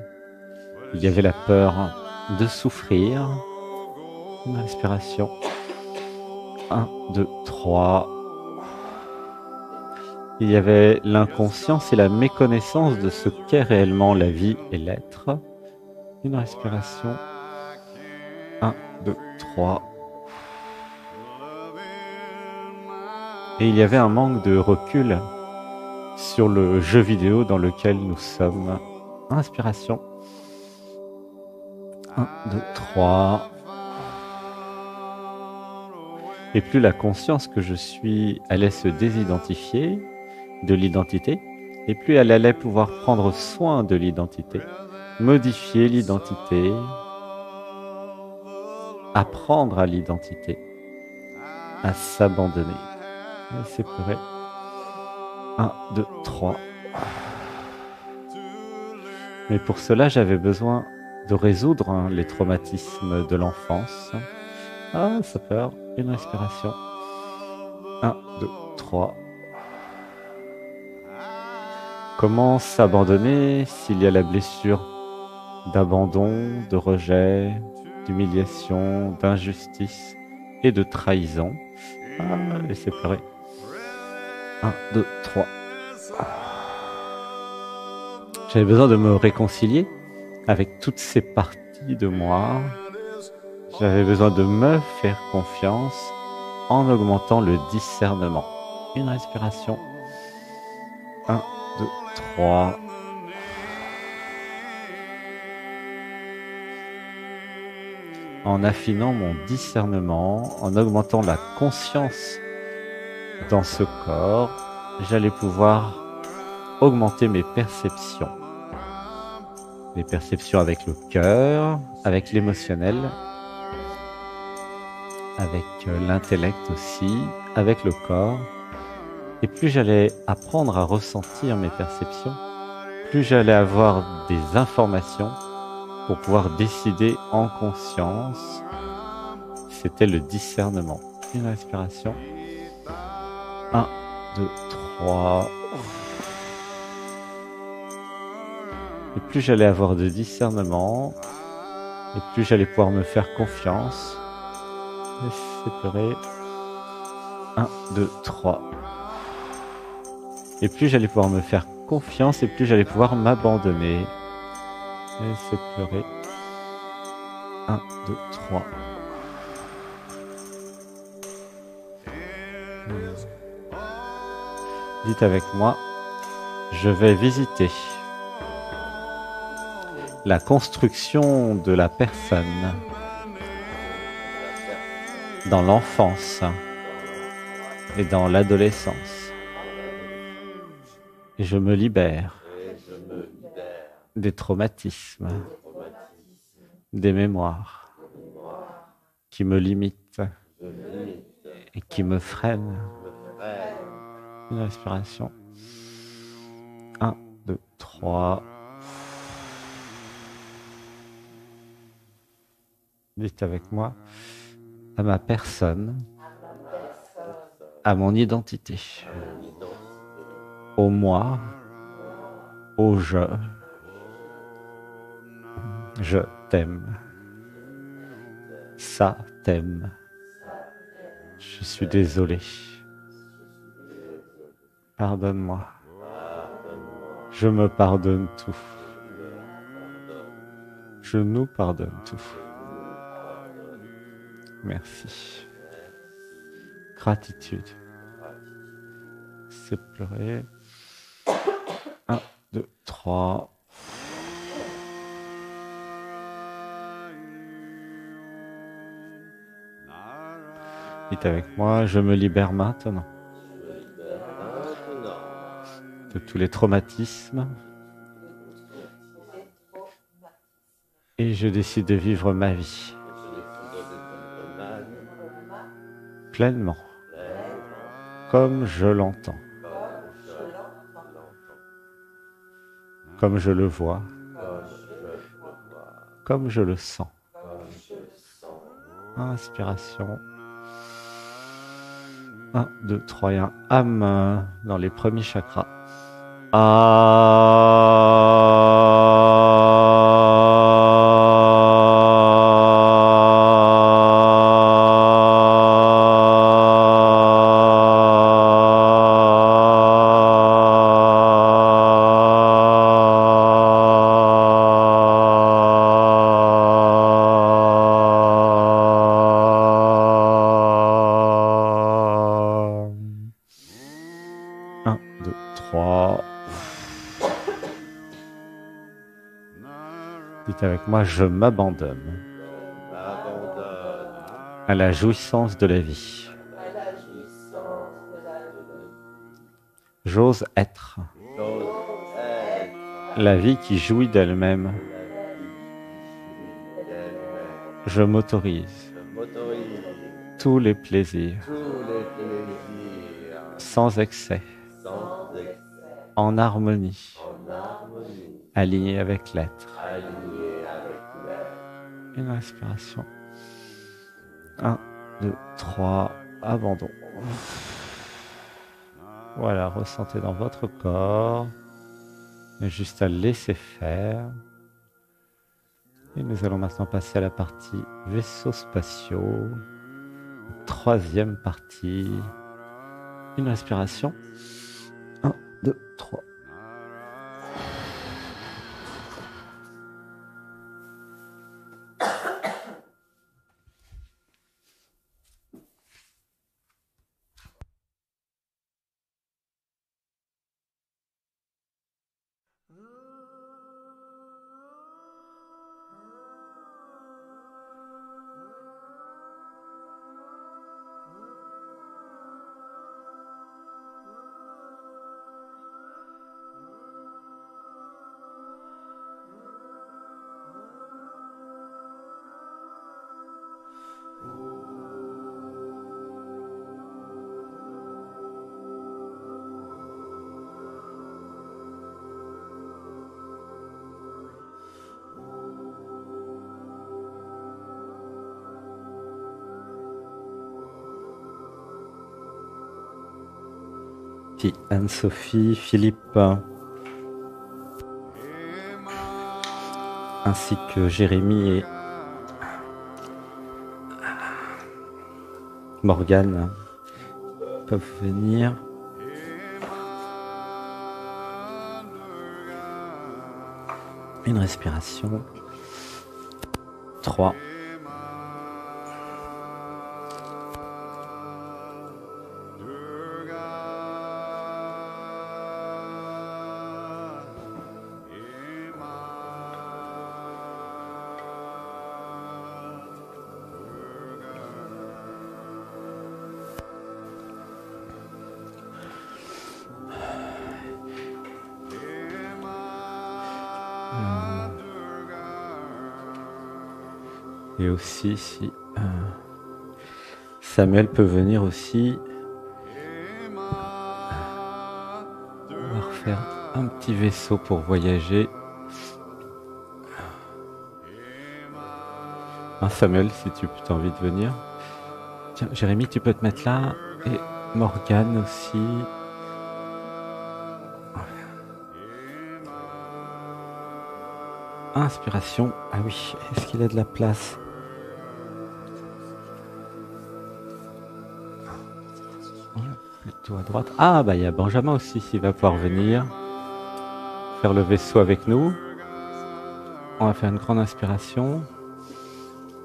Il y avait la peur de souffrir. Une respiration. 1, 2, 3. Il y avait l'inconscience et la méconnaissance de ce qu'est réellement la vie et l'être. Une respiration. 1, 2, 3. Et il y avait un manque de recul sur le jeu vidéo dans lequel nous sommes. Inspiration. 1, 2, 3. Et plus la conscience que je suis allait se désidentifier de l'identité, et plus elle allait pouvoir prendre soin de l'identité, modifier l'identité, apprendre à l'identité, à s'abandonner. Laissez pleurer. 1, 2, 3. Mais pour cela, j'avais besoin de résoudre les traumatismes de l'enfance. Ah, ça pleure. Une respiration. 1, 2, 3. Comment s'abandonner s'il y a la blessure d'abandon, de rejet, d'humiliation, d'injustice et de trahison? Ah, laissez pleurer. 1, 2, 3. J'avais besoin de me réconcilier avec toutes ces parties de moi. J'avais besoin de me faire confiance en augmentant le discernement. Une respiration. 1, 2, 3. En affinant mon discernement, en augmentant la conscience dans ce corps, j'allais pouvoir augmenter mes perceptions. Les perceptions avec le cœur, avec l'émotionnel, avec l'intellect aussi, avec le corps. Et plus j'allais apprendre à ressentir mes perceptions, plus j'allais avoir des informations pour pouvoir décider en conscience. C'était le discernement. Une respiration. 1, 2, 3. Et plus j'allais avoir de discernement, et plus j'allais pouvoir me faire confiance. Laissez pleurer. 1, 2, 3. Et plus j'allais pouvoir me faire confiance, et plus j'allais pouvoir m'abandonner. Laissez pleurer. 1, 2, 3. Dites avec moi, je vais visiter la construction de la personne dans l'enfance et dans l'adolescence. Et je me libère des traumatismes, des mémoires qui me limitent et qui me freinent. Une respiration. 1, 2, 3. Dites avec moi, à ma personne, à mon identité, au moi, au je t'aime, ça t'aime, je suis désolé, pardonne-moi, je me pardonne tout, je nous pardonne tout. Merci. Gratitude. c'est pleurer. 1, 2, 3. Dites avec moi, je me libère maintenant de tous les traumatismes et je décide de vivre ma vie pleinement, comme je l'entends, comme je le vois, comme je le sens. Inspiration. 1, 2, 3 et 1. Âme dans les premiers chakras. Dites avec moi, je m'abandonne à la jouissance de la vie. J'ose être la vie qui jouit d'elle-même. Je m'autorise tous les plaisirs sans excès, en harmonie, aligné avec l'être. Une inspiration. 1, 2, 3, abandon. Voilà, ressentez dans votre corps, juste à laisser faire. Et nous allons maintenant passer à la partie vaisseaux spatiaux. Troisième partie. Une respiration. 1, 2, 3. Anne-Sophie, Philippe, ainsi que Jérémy et Morgane peuvent venir. Une respiration. 3. Et aussi, si Samuel peut venir aussi, on va refaire un petit vaisseau pour voyager. Samuel, si tu as envie de venir. Tiens, Jérémy, tu peux te mettre là. Et Morgane aussi. Inspiration. Ah oui, est-ce qu'il a de la place ? Plutôt à droite. Ah, bah il y a Benjamin aussi, s'il va pouvoir venir faire le vaisseau avec nous. On va faire une grande inspiration.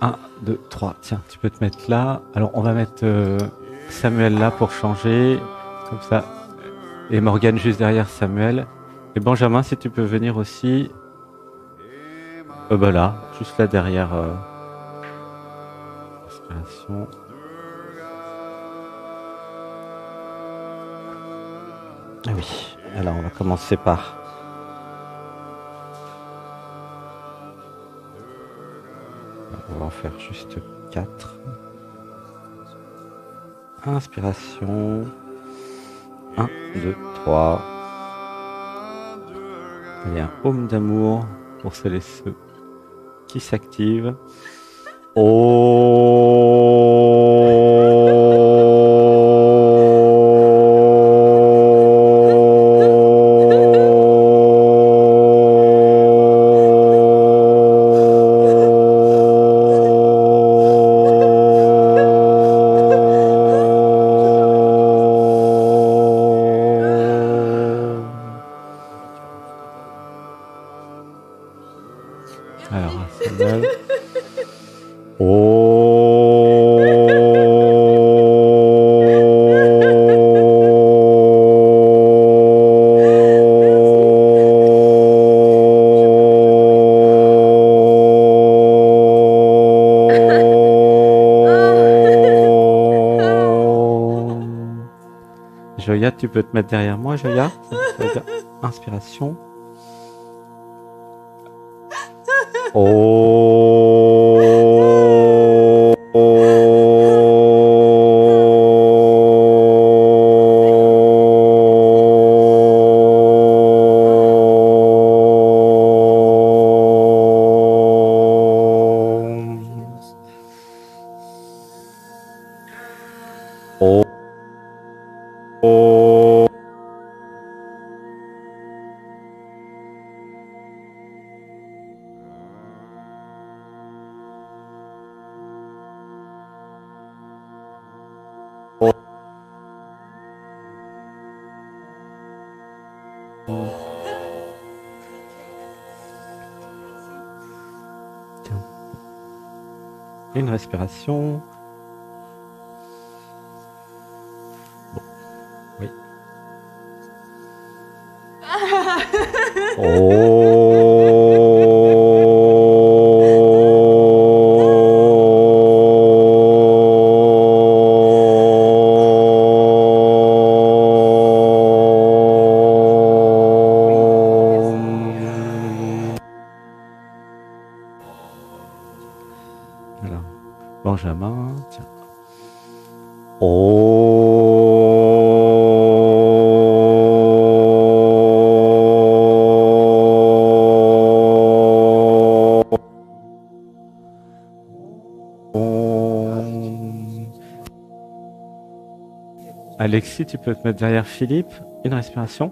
1, 2, 3. Tiens, tu peux te mettre là. Alors, on va mettre Samuel là pour changer. Comme ça, Et Morgane juste derrière Samuel. Et Benjamin, si tu peux venir aussi. Bah là, juste là derrière. Inspiration. Ah oui, alors on va commencer par. On va en faire juste 4. Inspiration. 1, 2, 3. Allez, un home d'amour pour celles et ceux qui s'activent. Alors, Samuel. Joya, tu peux te mettre derrière moi, Joya. Ça veut dire inspiration. Tiens. Une respiration. Bon. Oui. Alors, Benjamin, tiens. Alexis, tu peux te mettre derrière Philippe. Une respiration.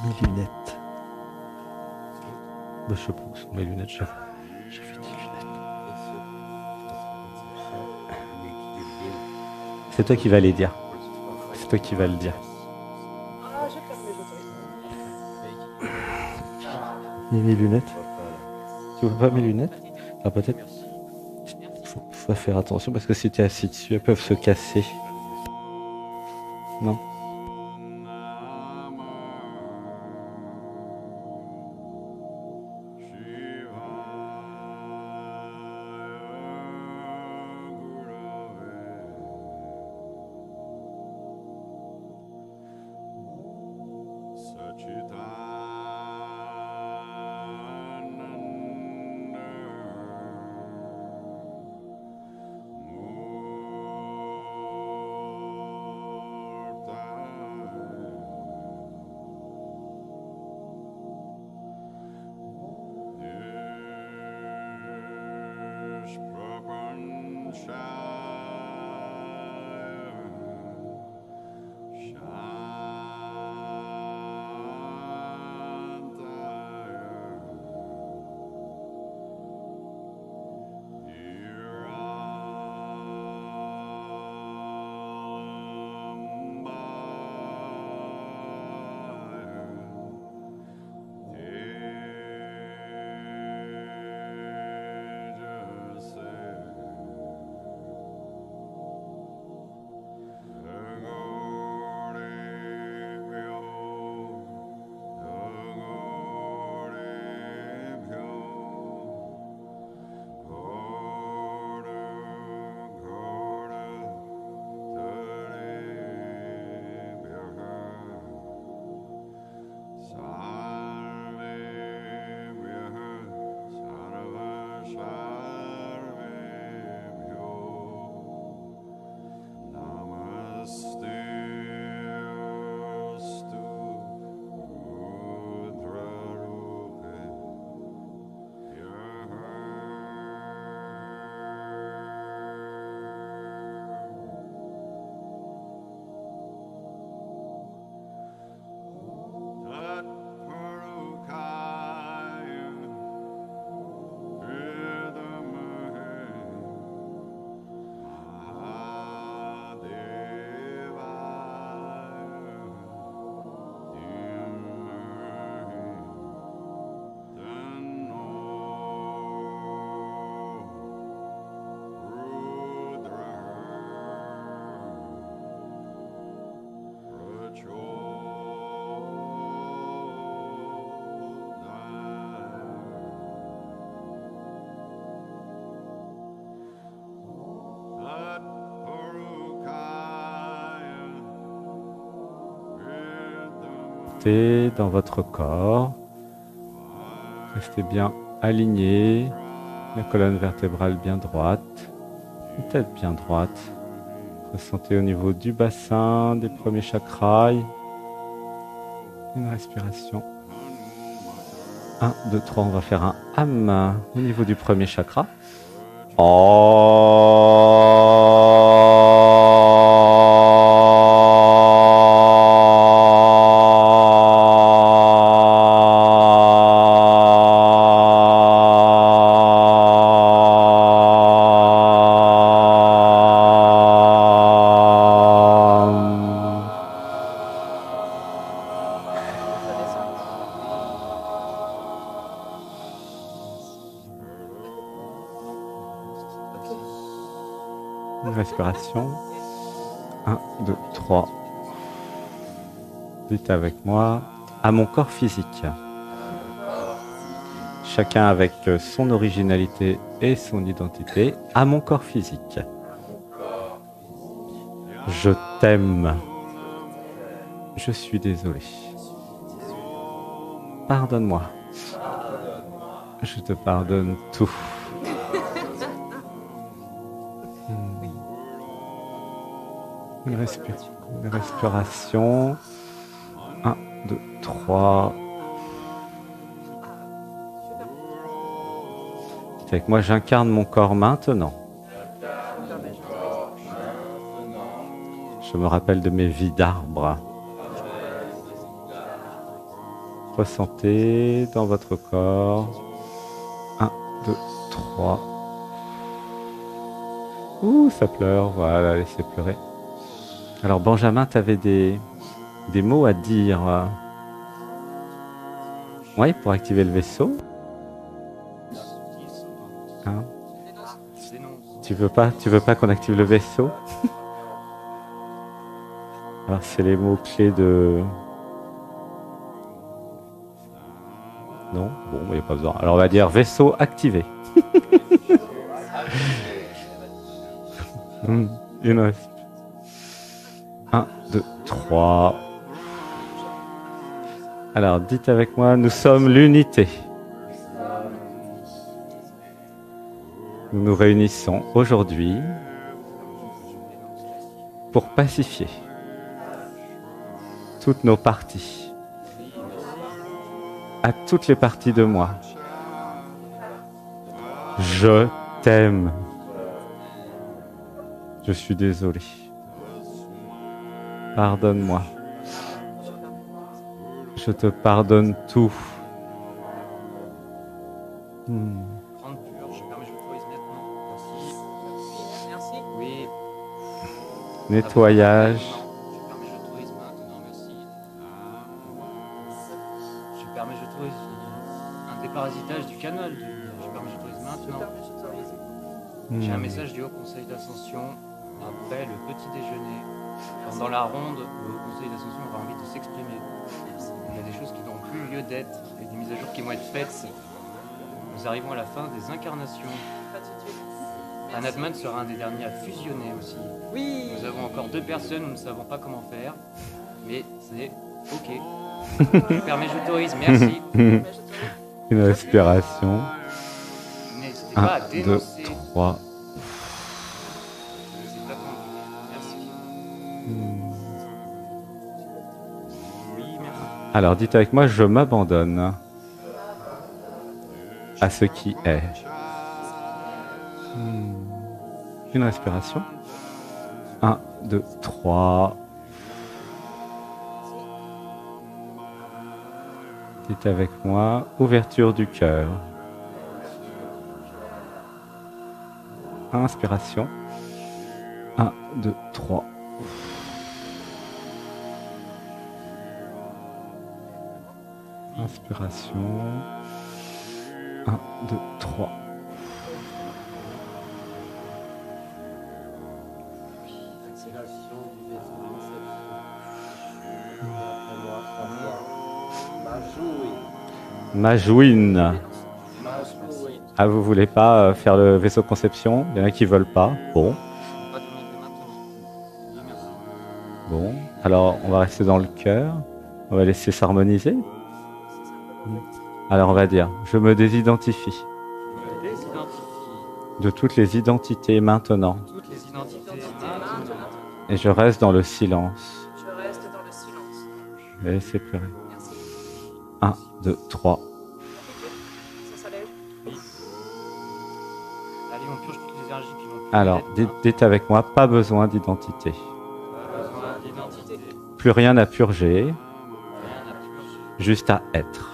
Mes lunettes. Bah, je sais pas où sont mes lunettes. J'avais des lunettes. C'est toi qui vas les dire. C'est toi qui vas le dire. Et mes lunettes. Tu vois pas mes lunettes? Ah, peut-être. Faut faire attention parce que si tu es assis dessus, elles peuvent se casser. Non. Ressentez dans votre corps. Restez bien aligné. La colonne vertébrale bien droite. Une tête bien droite. Ressentez au niveau du bassin, des premiers chakras. Une respiration. 1, 2, 3, on va faire un ham au niveau du premier chakra. Une respiration. 1, 2, 3. Dites avec moi, à mon corps physique. Chacun avec son originalité et son identité. À mon corps physique. Je t'aime. Je suis désolé. Pardonne-moi. Je te pardonne tout. Une respiration. 1, 2, 3. Dites avec moi, j'incarne mon corps maintenant. Je me rappelle de mes vies d'arbre. Ressentez dans votre corps. 1, 2, 3. Ouh, ça pleure. Voilà, laissez pleurer. Alors Benjamin, tu avais des mots à dire. Oui, pour activer le vaisseau. Hein? Tu veux pas qu'on active le vaisseau? Alors c'est les mots clés de... Non? Bon, il n'y a pas besoin. Alors on va dire vaisseau activé. Une reste. 1, 2, 3. Alors, dites avec moi, nous sommes l'unité. Nous nous réunissons aujourd'hui pour pacifier toutes nos parties, à toutes les parties de moi. Je t'aime. Je suis désolé. Pardonne-moi. Je te pardonne tout. Nettoyage. Je permets, j'autorise un déparasitage du canal. Je permets, j'autorise maintenant. J'ai un message du Haut Conseil d'Ascension après le petit déjeuner. Pendant la ronde, le Haut Conseil d'Ascension aura envie de s'exprimer. Il y a des choses qui n'ont plus lieu d'être et des mises à jour qui vont être faites. Nous arrivons à la fin des incarnations. Anatman sera un des derniers à fusionner aussi. Oui. Nous avons encore 2 personnes, nous ne savons pas comment faire, mais c'est ok. Je permets, j'autorise, merci. Une respiration. N'hésitez 1, pas à 2, dénoncer. 3. C'est pas compris. Merci. Oui, merci. Alors, dites avec moi, je m'abandonne à ce qui est. Une respiration. 1, 2, 3. Dites avec moi, ouverture du cœur. Inspiration. 1, 2, 3. Inspiration. 1, 2, 3. Majouine. Ah, vous voulez pas faire le vaisseau conception? Il y en a qui veulent pas. Bon. Bon. Alors, on va rester dans le cœur. On va laisser s'harmoniser. C'est ça, perfect. Alors on va dire, je me désidentifie Je me désidentifie de toutes les identités maintenant. de toutes les identités Identité maintenant. maintenant. Et je reste dans le silence. Je reste dans le silence. Je vais laisser pleurer. Merci. 1, 2, 3. Ok. Ça s'allège. Allez, on purge toutes les énergies qui vont. Alors, dites avec moi, pas besoin d'identité. Besoin d'identité. Plus rien à purger, Rien à purger. juste à être.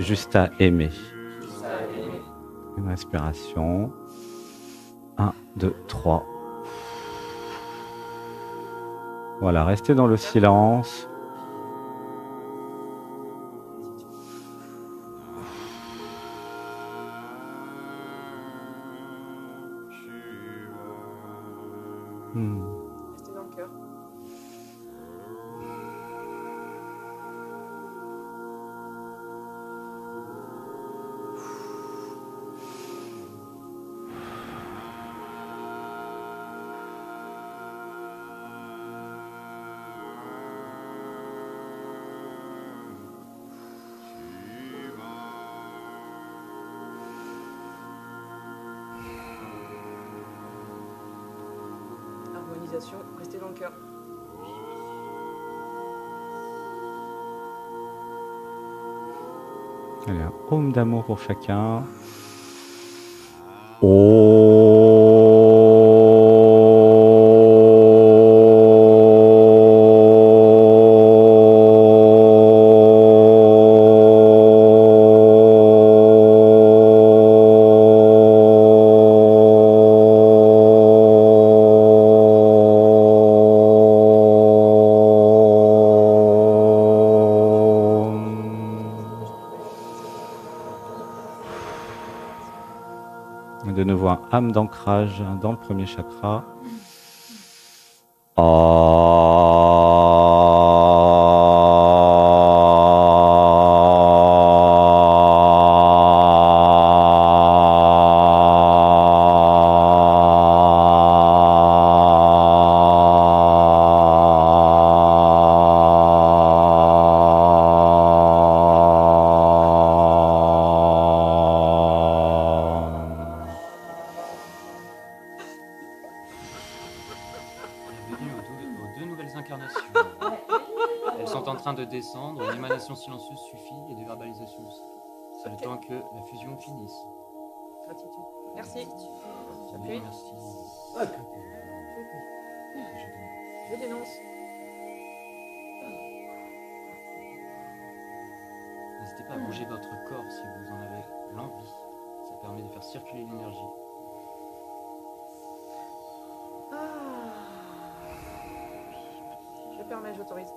Juste à aimer. Juste à aimer. Une respiration. 1, 2, 3. Voilà, restez dans le silence. Restez dans le cœur. Harmonisation, restez dans le cœur. Allez, un home d'amour pour chacun. De nouveau un âme d'ancrage dans le premier chakra. Bienvenue aux deux nouvelles incarnations. Elles sont en train de descendre. Une émanation silencieuse suffit et des verbalisations aussi. C'est le temps que la fusion finisse. Gratitude. Merci. Oui, J'appuie. merci. Je dénonce. N'hésitez pas à bouger votre corps si vous en avez l'envie. Ça permet de faire circuler l'énergie. Je permets, j'autorise.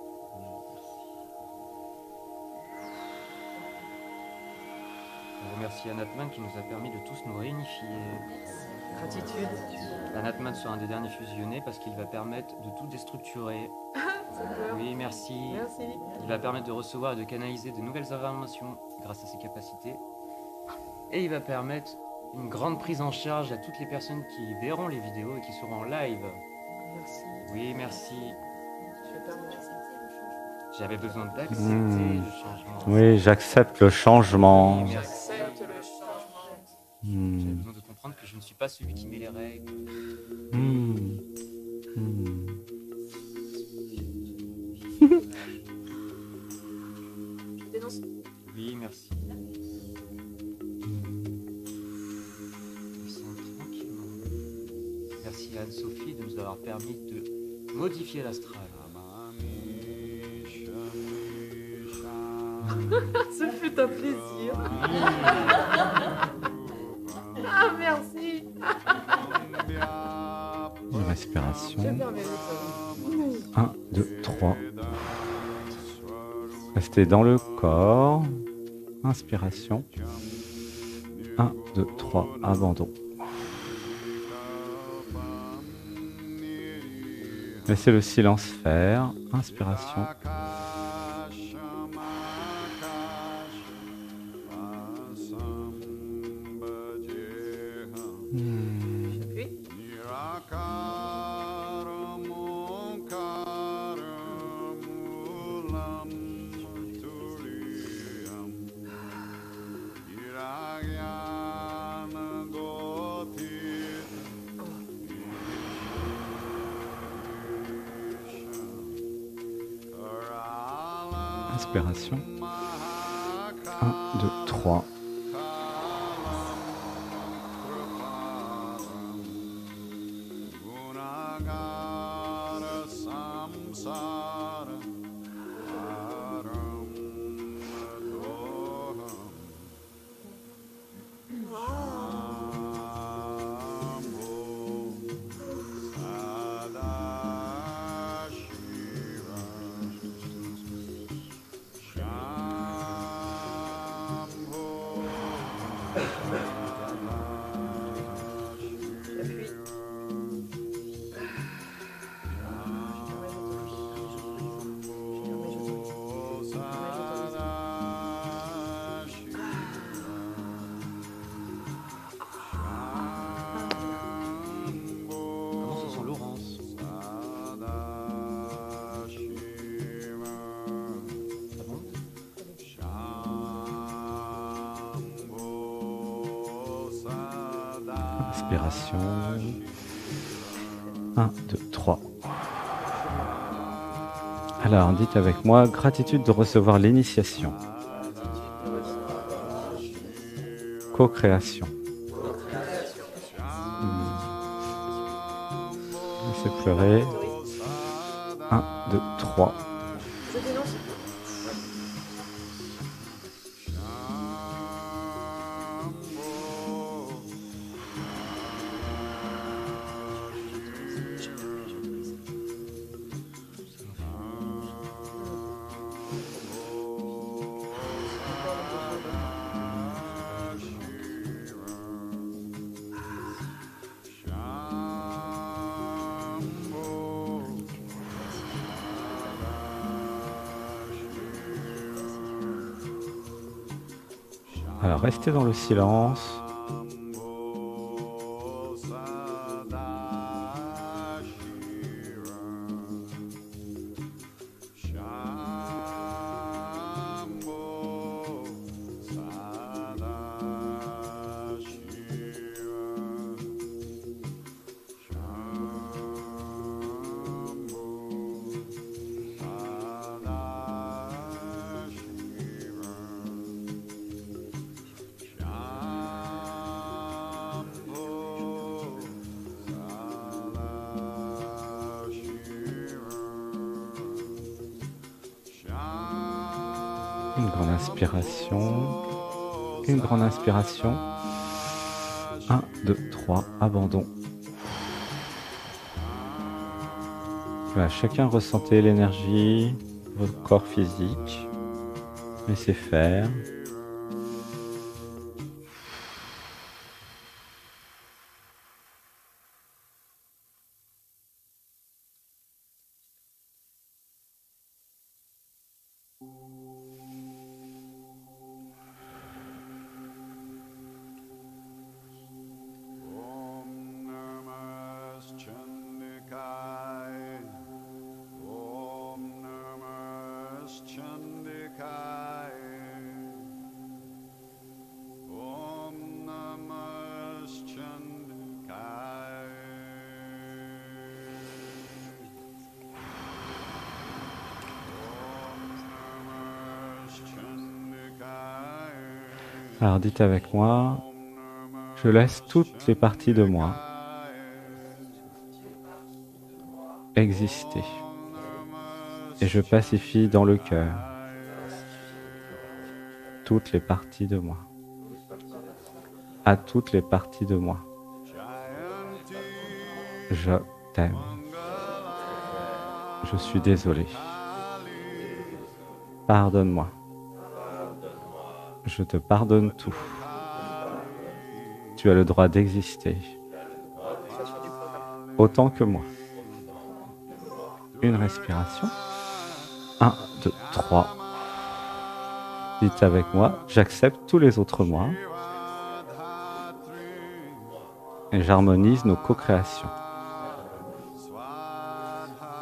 On remercie Anatman qui nous a permis de tous nous réunifier. Gratitude. Anatman sera un des derniers fusionnés parce qu'il va permettre de tout déstructurer. Ça pleure. Oui, merci. Merci. Il va permettre de recevoir et de canaliser de nouvelles informations grâce à ses capacités. Et il va permettre une grande prise en charge à toutes les personnes qui verront les vidéos et qui seront en live. Merci. Oui, merci. Je permets. J'avais besoin d'accepter le changement. Oui, j'accepte le changement. Oui, merci. J'accepte le changement. J'avais besoin de comprendre que je ne suis pas celui qui met les règles. Je dénonce. Oui, merci. Descends tranquillement. Merci à Anne-Sophie de nous avoir permis de modifier l'astral. Ce fut un plaisir. Ah, merci. Une respiration. Je permets, j'autorise. 1, 2, 3. Restez dans le corps. Inspiration. 1, 2, 3. Abandon. Laissez le silence faire. Inspiration. J'appuie. Inspiration. 1, 2, 3. J'appuie. Comment ça sent Laurence? Ah bon? Inspiration. 1, 2, 3. Alors, dites avec moi, gratitude de recevoir l'initiation. Co-création. Laissez pleurer. 1, 2, 3. Je dénonce. Alors, restez dans le silence. Une grande inspiration. Une grande inspiration. 1, 2, 3, abandon. Voilà, chacun ressentez l'énergie, votre corps physique. Laissez faire. Alors dites avec moi, je laisse toutes les parties de moi exister et je pacifie dans le cœur toutes les parties de moi, à toutes les parties de moi. Je t'aime. Je suis désolé. Pardonne-moi. Je te pardonne tout. Tu as le droit d'exister autant que moi. Une respiration. 1, 2, 3. Dites avec moi, j'accepte tous les autres moi et j'harmonise nos co-créations.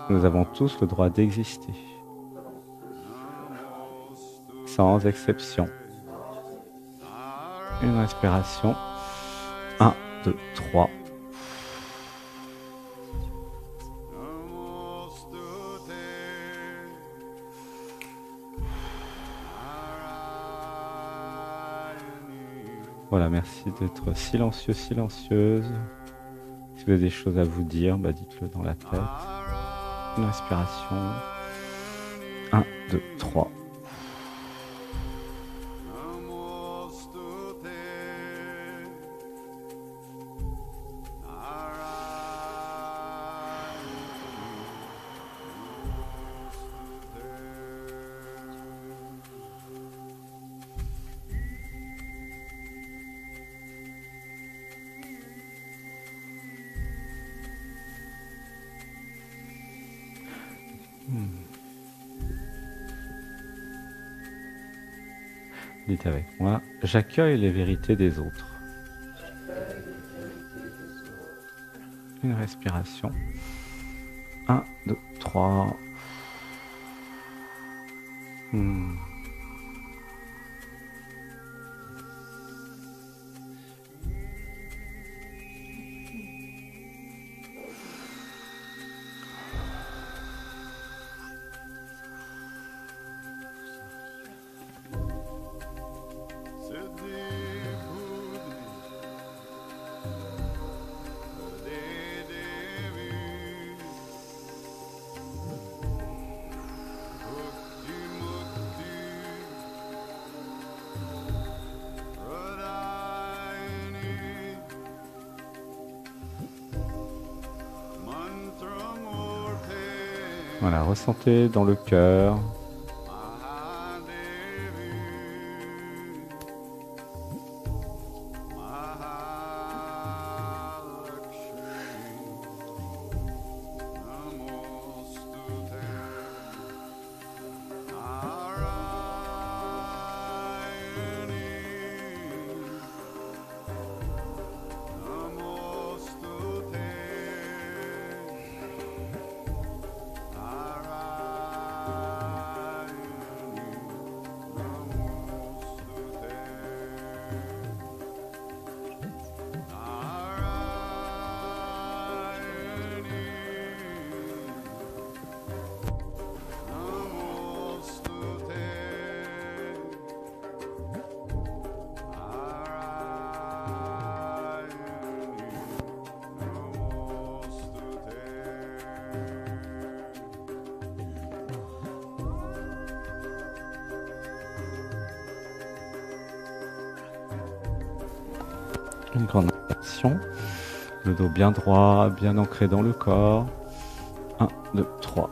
Nous avons tous le droit d'exister, sans exception. Une respiration. 1, 2, 3. Voilà, merci d'être silencieux, silencieuse. Si vous avez des choses à vous dire, bah dites-le dans la tête. Une respiration. 1, 2, 3. Dites avec moi, j'accueille les vérités des autres. Une respiration. 1, 2, 3. Voilà, ressentez dans le cœur. Une grande inspiration. Le dos bien droit, bien ancré dans le corps. 1, 2, 3.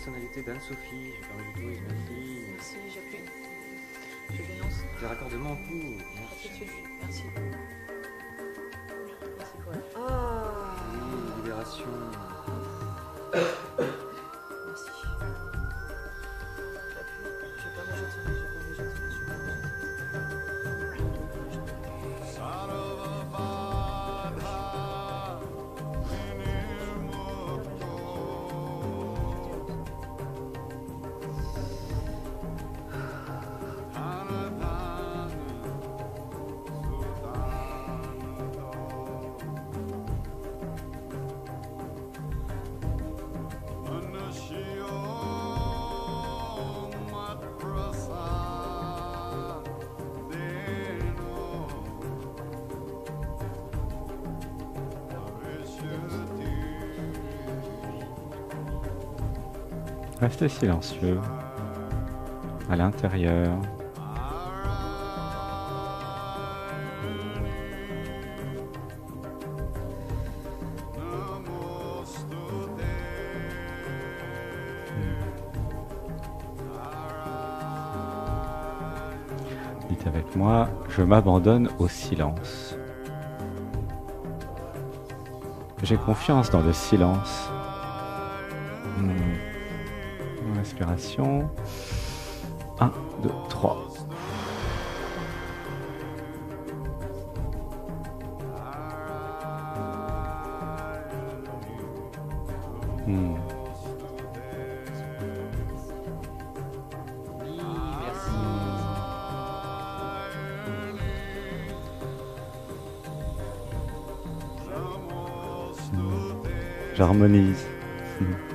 personnalité d'Anne-Sophie, je permets d'autoriser ma fille. Merci, j'appuie. Je dénonce. Des raccordements en cours. Attitude. Merci. Merci pour la... Ah. Oui, libération. Merci. J'appuie. Je permets, je tire, je permets, je tire, je permets, je tire. Son of a Baba, Restez silencieux à l'intérieur. Dites avec moi, je m'abandonne au silence. J'ai confiance dans le silence. Respiration. 1, 2, 3. Oui, merci. J'harmonise. Oui, merci.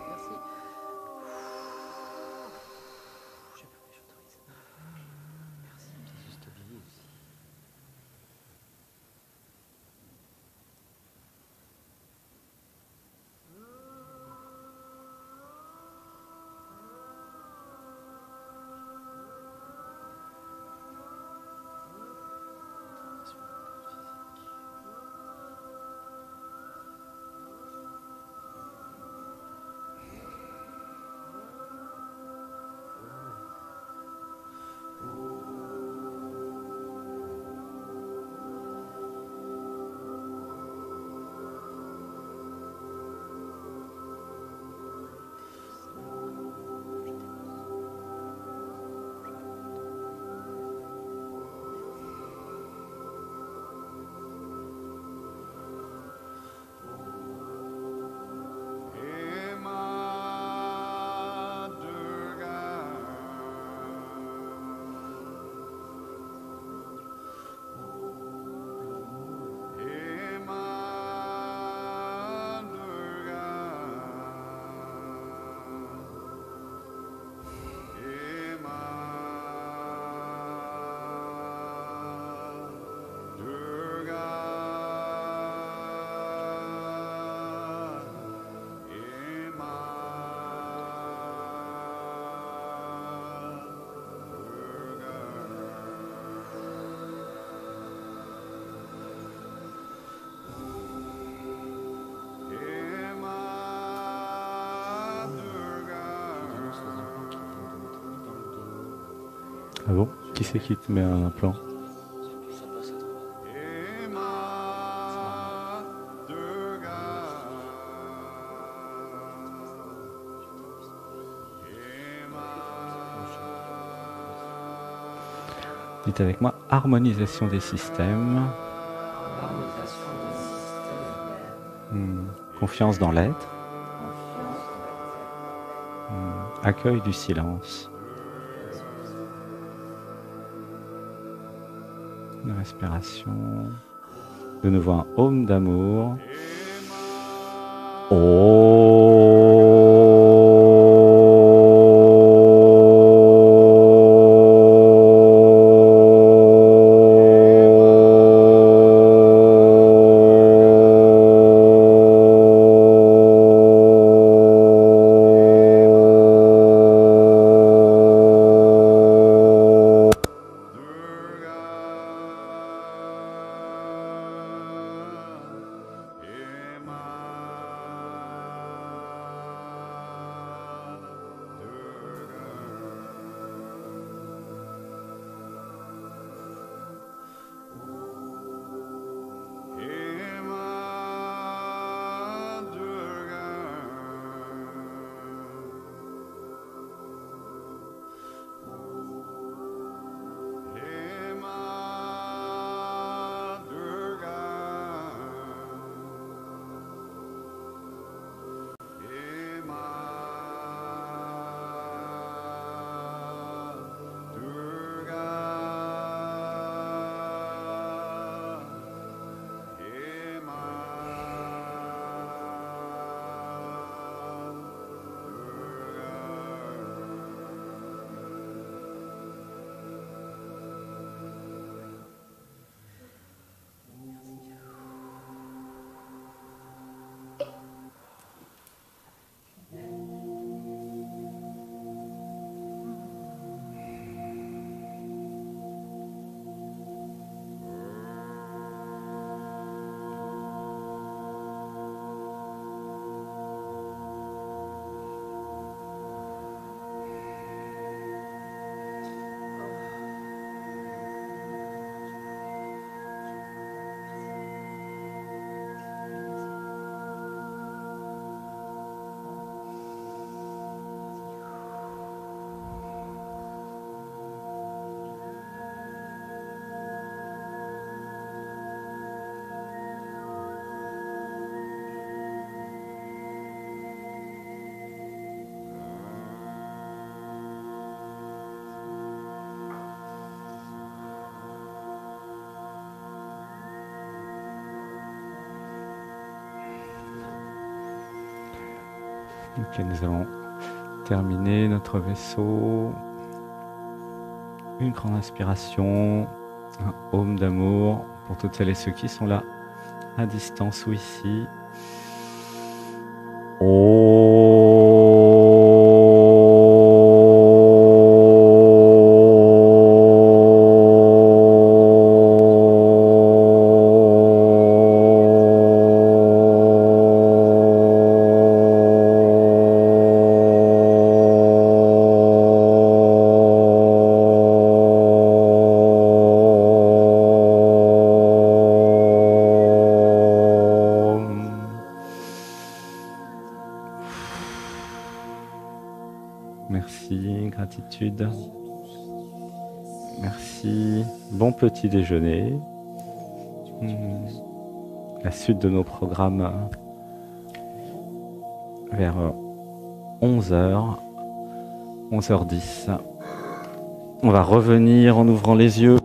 Merci. Je permets, j'autorise. Merci. Ça se stabilise. Ah bon? Qui c'est qui te met un implant? Ça passe à toi. Dites avec moi, harmonisation des systèmes. Harmonisation des systèmes. Confiance dans l'être. Accueil du silence. Une respiration. De nouveau un home d'amour. Oh. Ok, nous allons terminer notre vaisseau. Une grande inspiration, un haume d'amour pour toutes celles et ceux qui sont là, à distance ou ici. Merci, gratitude. Merci. Bon petit déjeuner. La suite de nos programmes vers 11h, 11h10. On va revenir en ouvrant les yeux.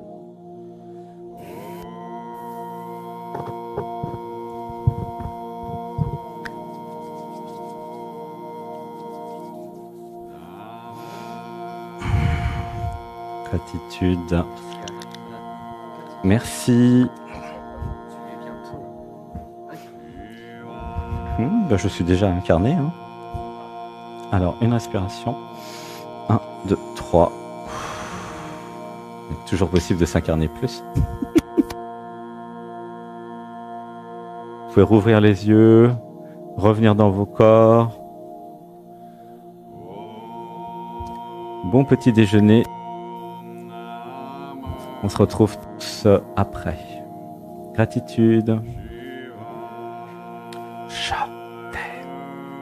Gratitude. Merci. Je suis déjà incarné. Hein. Alors, une respiration. 1, 2, 3. Il est toujours possible de s'incarner plus. Vous pouvez rouvrir les yeux, revenir dans vos corps. Bon petit déjeuner. On se retrouve tous après. Gratitude.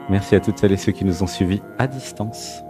Merci à toutes celles et ceux qui nous ont suivis à distance.